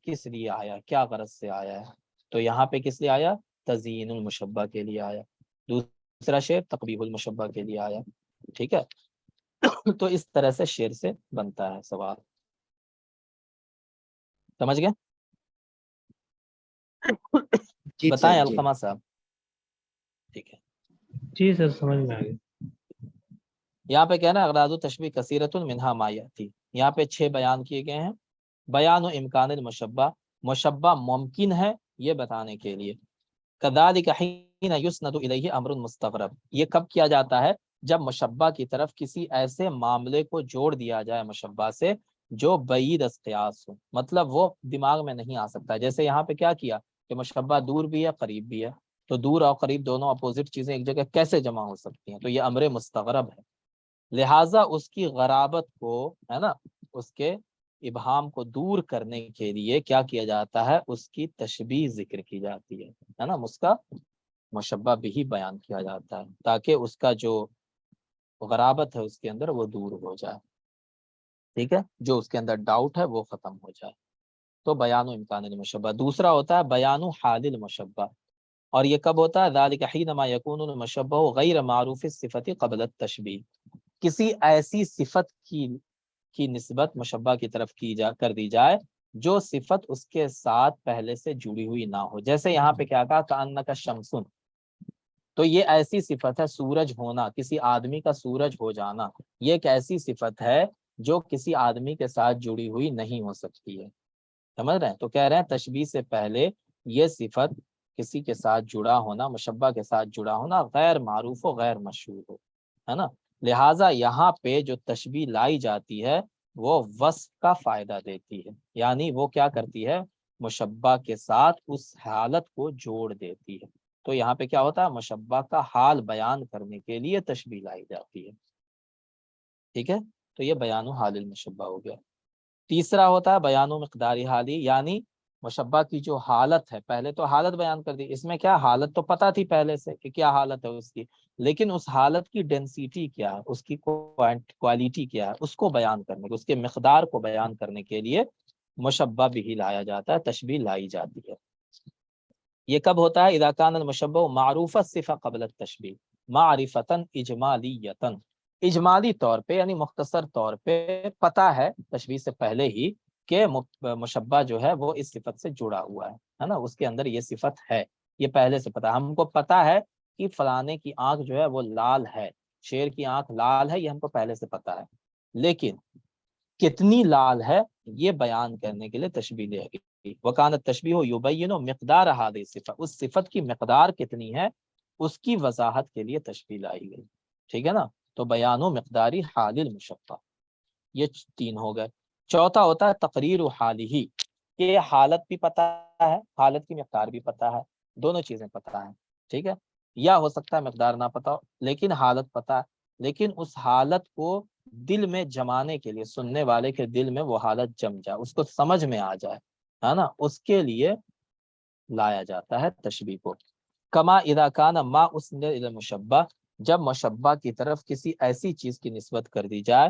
Speaker 1: کس لیے آیا، کیا غرض سے آیا ہے، تو یہاں پہ کس لیے آیا، تزیین المشبہ کے لیے آیا، دوسرا شعر تقبیح المشبہ کے لیے آیا، ٹھیک ہے؟ تو اس طرح سے شعر سے بنتا ہے سوال، سمجھ گئے؟
Speaker 2: جی
Speaker 1: بتائیں
Speaker 2: سر، جی
Speaker 1: علقمہ صاحب، ٹھیک ہے؟
Speaker 5: جی سر سمجھ میں آ گیا۔
Speaker 1: یہاں پہ کہنا ہے اغراض التشبیہ کثیرۃ منہا ما یاتی، یہاں پہ 6 بیان کیے گئے ہیں۔ بیان و امکان المشبہ، مشبہ ممکن ہے یہ بتانے کے لیے، کذالک حین یسند الیہ امر مستغرب، یہ کب کیا جاتا ہے، جب مشبہ کی طرف کسی ایسے معاملے کو جوڑ دیا جائے مشبہ سے جو بعید از قیاس ہو، مطلب وہ دماغ میں نہیں آ سکتا، جیسے یہاں پہ کیا کیا کہ مشبہ دور بھی ہے قریب بھی ہے، تو دور اور قریب دونوں اپوزٹ چیزیں ایک جگہ کیسے جمع ہو سکتی ہیں، تو یہ امر مستغرب ہے، لہٰذا اس کی غرابت کو، ہے نا، اس کے ابہام کو دور کرنے کے لیے کیا کیا جاتا ہے، اس کی تشبیہ ذکر کی جاتی ہے نا، اس کا مشبہ بھی بیان کیا جاتا ہے تاکہ اس کا جو غرابت ہے اس کے اندر وہ دور ہو جائے، ٹھیک ہے، جو اس کے اندر ڈاؤٹ ہے وہ ختم ہو جائے، تو بیان و امکان المشبہ۔ دوسرا ہوتا ہے بیان و حال المشبہ، اور یہ کب ہوتا ہے، ذالک حینما یکون المشبہ غیر معروف الصفۃ قبل التشبیہ، کسی ایسی صفت کی نسبت مشبہ کی طرف کر دی جائے جو صفت اس کے ساتھ پہلے سے جڑی ہوئی نہ ہو، جیسے یہاں پہ کیا کہا کأنک شمسن، تو یہ ایسی صفت ہے، سورج ہونا، کسی آدمی کا سورج ہو جانا، یہ ایک ایسی صفت ہے جو کسی آدمی کے ساتھ جڑی ہوئی نہیں ہو سکتی ہے، سمجھ رہے ہیں؟ تو کہہ رہے ہیں تشبیہ سے پہلے یہ صفت کسی کے ساتھ جڑا ہونا، مشبہ کے ساتھ جڑا ہونا غیر معروف و غیر مشہور ہو، ہے نا، لہٰذا یہاں پہ جو تشبیہ لائی جاتی ہے وہ وصف کا فائدہ دیتی ہے، یعنی وہ کیا کرتی ہے، مشبہ کے ساتھ اس حالت کو جوڑ دیتی ہے، تو یہاں پہ کیا ہوتا ہے، مشبہ کا حال بیان کرنے کے لیے تشبیہ لائی جاتی ہے، ٹھیک ہے؟ تو یہ بیان و حال المشبہ ہو گیا۔ تیسرا ہوتا ہے بیان و مقداری حالی، یعنی مشبہ کی جو حالت ہے، پہلے تو حالت بیان کر دی، اس میں کیا حالت تو پتہ تھی پہلے سے کہ کیا حالت ہے اس کی، لیکن اس حالت کی ڈینسٹی کیا ہے، اس کی کوالٹی کیا ہے، اس کو بیان کرنے کے، اس کے مقدار کو بیان کرنے کے لیے مشبہ بھی لایا جاتا ہے، تشبیہ لائی جاتی ہے۔ یہ کب ہوتا ہے، اذا کان المشبہ معروف الصفہ قبل التشبیہ معرفتاً اجمالیتاً، اجمالی طور پہ یعنی مختصر طور پہ پتہ ہے تشبیہ سے پہلے ہی کہ مشبہ جو ہے وہ اس صفت سے جڑا ہوا ہے نا، اس کے اندر یہ صفت ہے، یہ پہلے سے پتہ، ہم کو پتہ ہے کہ فلانے کی آنکھ جو ہے وہ لال ہے، شیر کی آنکھ لال ہے، یہ ہم کو پہلے سے پتہ ہے، لیکن کتنی لال ہے یہ بیان کرنے کے لیے تشبیہ دی گئی، وکانت تشبیہ یبین مقدار هذه الصفہ، اس صفت کی مقدار کتنی ہے اس کی وضاحت کے لیے تشبیہ لائی گئی، ٹھیک ہے نا، تو بیان و مقداری حال المشبہ، یہ 3 ہو گئے۔ چوتھا ہوتا ہے تقریر حالہ، کہ حالت بھی پتہ ہے، حالت کی مقدار بھی پتہ ہے، دونوں چیزیں پتہ ہیں، ٹھیک ہے، یا ہو سکتا ہے مقدار نہ پتہ ہو لیکن حالت پتہ ہے، لیکن اس حالت کو دل میں جمانے کے لیے، سننے والے کے دل میں وہ حالت جم جائے، اس کو سمجھ میں آ جائے، ہے نا، اس کے لیے لایا جاتا ہے تشبیہ کو۔ کما اذا کان ما اسند الی المشبہ، جب مشبہ کی طرف کسی ایسی چیز کی نسبت کر دی جائے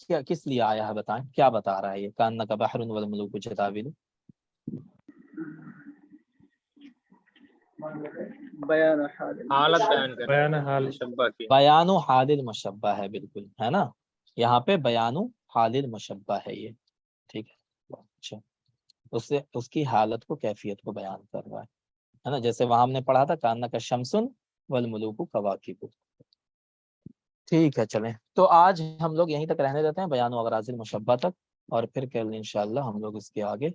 Speaker 1: کیا کس لیے آیا ہے بتائیں, کیا بتا رہا ہے یہ کأنک بحر والملوک جداول؟
Speaker 4: بیان حال
Speaker 6: حالت بیان کر
Speaker 5: بیان حال
Speaker 6: مشبہ کی.
Speaker 1: بیان حال المشبہ ہے, بالکل ہے نا, یہاں پہ بیان حال المشبہ ہے یہ, ٹھیک ہے. اچھا, اس کی حالت کو, کیفیت کو بیان کر رہا ہے نا, جیسے وہاں ہم نے پڑھا تھا کأنک شمس والملوک کواکب. ٹھیک ہے, چلیں تو آج ہم لوگ یہیں تک رہنے دیتے ہیں, بیان و اغراض المشبہ تک, اور پھر کل انشاءاللہ ہم لوگ اس کے آگے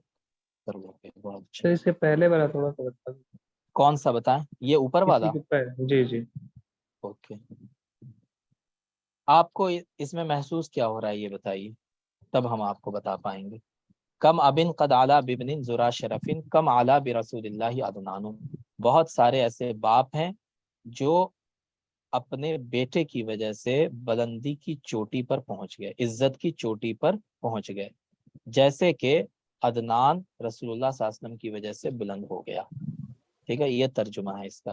Speaker 1: کر لیں گے. بہت اچھا.
Speaker 5: اس سے پہلے والا تھوڑا سا بتا دیں.
Speaker 1: کون سا بتائیں, یہ اوپر والا؟
Speaker 5: اسی کے پہلے, جی جی.
Speaker 1: اوکے, آپ کو اس میں محسوس کیا ہو رہا ہے یہ بتائیے, تب ہم آپ کو بتا پائیں گے. کم ابن قد علا ببن ذرا شرفن کم علا برسول اللہ عدنان. بہت سارے ایسے باپ ہیں جو اپنے بیٹے کی وجہ سے بلندی کی چوٹی پر پہنچ گئے, عزت کی چوٹی پر پہنچ گئے, جیسے کہ عدنان رسول اللہ صلی اللہ علیہ وسلم کی وجہ سے بلند ہو گیا. ٹھیک ہے, یہ ترجمہ ہے اس کا.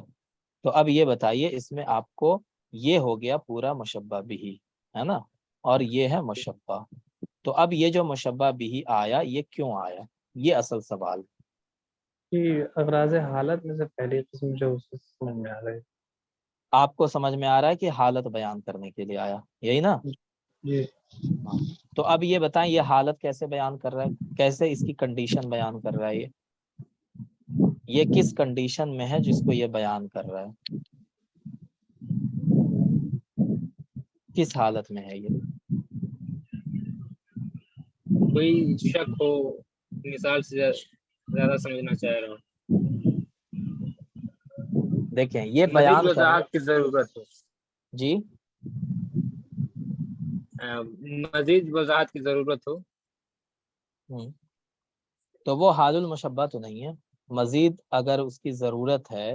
Speaker 1: تو اب یہ بتائیے, اس میں آپ کو یہ ہو گیا پورا مشبہ بھی, ہے نا, اور یہ ہے مشبہ. تو اب یہ جو مشبہ بھی آیا, یہ کیوں آیا, یہ اصل سوال.
Speaker 5: کہ اغراض حالت میں سے پہلی قسم جو اس سے سمجھ میں آ رہی ہے.
Speaker 1: آپ کو سمجھ میں آ رہا ہے کہ حالت بیان کرنے کے لیے آیا, یہی نا؟
Speaker 5: جی.
Speaker 1: ہاں. تو اب یہ بتائیں, یہ حالت کیسے بیان کر رہا ہے, کیسے اس کی کنڈیشن بیان کر رہا ہے, یہ کس کنڈیشن میں ہے جس کو یہ بیان کر رہا ہے, کس حالت میں ہے یہ؟
Speaker 6: کوئی شک ہو, مثال سے زیادہ سمجھنا چاہ رہا ہوں.
Speaker 1: دیکھیں یہ
Speaker 6: مزید
Speaker 1: بیان کر رہا,
Speaker 6: وضاحت کی ضرورت ہو.
Speaker 1: جی
Speaker 6: مزید وضاحت کی ضرورت ہو.
Speaker 1: تو وہ حال المشبہ تو نہیں ہے. مزید اگر اس کی ضرورت ہے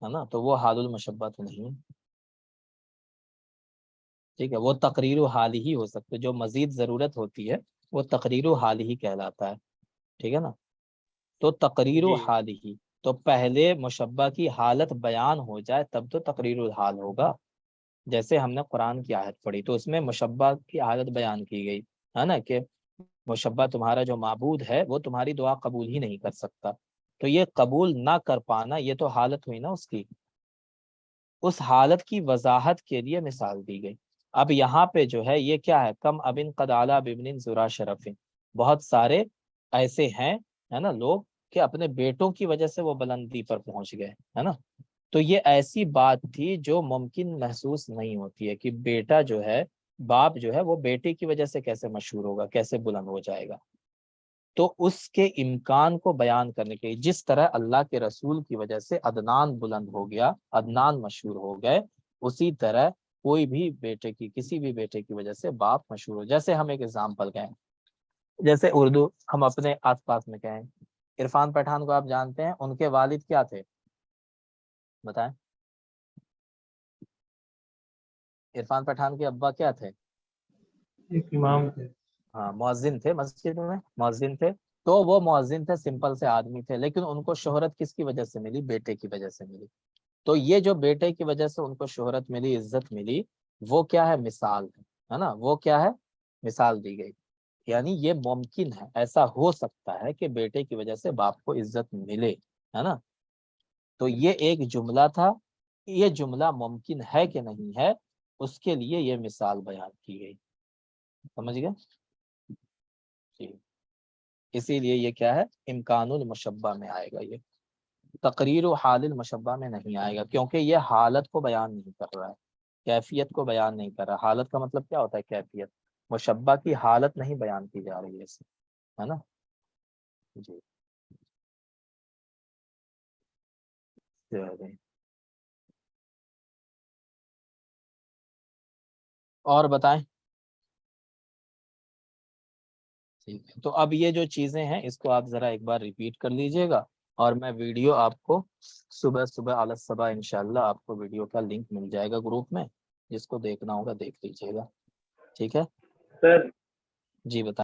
Speaker 1: نا, تو وہ حال المشبہ تو نہیں ہے. ٹھیک ہے, وہ تقریر و حال ہی ہو سکتے, جو مزید ضرورت ہوتی ہے وہ تقریر و حال ہی کہلاتا ہے. ٹھیک ہے نا, تو تقریر و
Speaker 6: جی.
Speaker 1: حال ہی, تو پہلے مشبہ کی حالت بیان ہو جائے تب تو تقریر الحال ہوگا. جیسے ہم نے قرآن کی آیت پڑھی تو اس میں مشبہ کی حالت بیان کی گئی ہے نا, کہ مشبہ تمہارا جو معبود ہے وہ تمہاری دعا قبول ہی نہیں کر سکتا. تو یہ قبول نہ کر پانا, یہ تو حالت ہوئی نا اس کی. اس حالت کی وضاحت کے لیے مثال دی گئی. اب یہاں پہ جو ہے یہ کیا ہے, کم ابن قد علا ببن ذرا شرف, بہت سارے ایسے ہیں ہے نا لوگ کہ اپنے بیٹوں کی وجہ سے وہ بلندی پر پہنچ گئے, ہے نا. تو یہ ایسی بات تھی جو ممکن محسوس نہیں ہوتی ہے, کہ بیٹا جو ہے, باپ جو ہے, وہ بیٹے کی وجہ سے کیسے مشہور ہوگا, کیسے بلند ہو جائے گا. تو اس کے امکان کو بیان کرنے کے لیے, جس طرح اللہ کے رسول کی وجہ سے عدنان بلند ہو گیا, عدنان مشہور ہو گئے, اسی طرح کوئی بھی بیٹے کی, کسی بھی بیٹے کی وجہ سے باپ مشہور ہو. جیسے ہم ایک ایگزامپل کہیں, جیسے اردو ہم اپنے آس پاس میں کہیں, عرفان پٹھان کو آپ جانتے ہیں, ان کے والد کیا تھے بتائیں؟ عرفان پٹھان کے ابا کیا تھے؟
Speaker 5: ایک امام تھے.
Speaker 1: ہاں, مؤذن تھے, مسجد میں مؤذن تھے. تو وہ مؤذن تھے, سمپل سے آدمی تھے, لیکن ان کو شہرت کس کی وجہ سے ملی, بیٹے کی وجہ سے ملی. تو یہ جو بیٹے کی وجہ سے ان کو شہرت ملی, عزت ملی, وہ کیا ہے, مثال ہے نا, وہ کیا ہے, مثال دی گئی. یعنی یہ ممکن ہے, ایسا ہو سکتا ہے کہ بیٹے کی وجہ سے باپ کو عزت ملے, ہے نا. تو یہ ایک جملہ تھا, یہ جملہ ممکن ہے کہ نہیں ہے, اس کے لیے یہ مثال بیان کی گئی. سمجھ گئے؟ جی. اسی لیے یہ کیا ہے, امکان المشبہ میں آئے گا, یہ تقریر و حال المشبہ میں نہیں آئے گا, کیونکہ یہ حالت کو بیان نہیں کر رہا ہے, کیفیت کو بیان نہیں کر رہا. حالت کا مطلب کیا ہوتا ہے, کیفیت. مشبہ کی حالت نہیں بیان کی جا رہی ہے اس میں, ہے نا. جی اور بتائیں. ٹھیک ہے, تو اب یہ جو چیزیں ہیں اس کو آپ ذرا ایک بار ریپیٹ کر لیجئے گا, اور میں ویڈیو آپ کو صبح صبح علی الصبح انشاءاللہ آپ کو ویڈیو کا لنک مل جائے گا گروپ میں, جس کو دیکھنا ہوگا دیکھ لیجئے گا. ٹھیک ہے,
Speaker 4: سر
Speaker 1: جی بتائیں.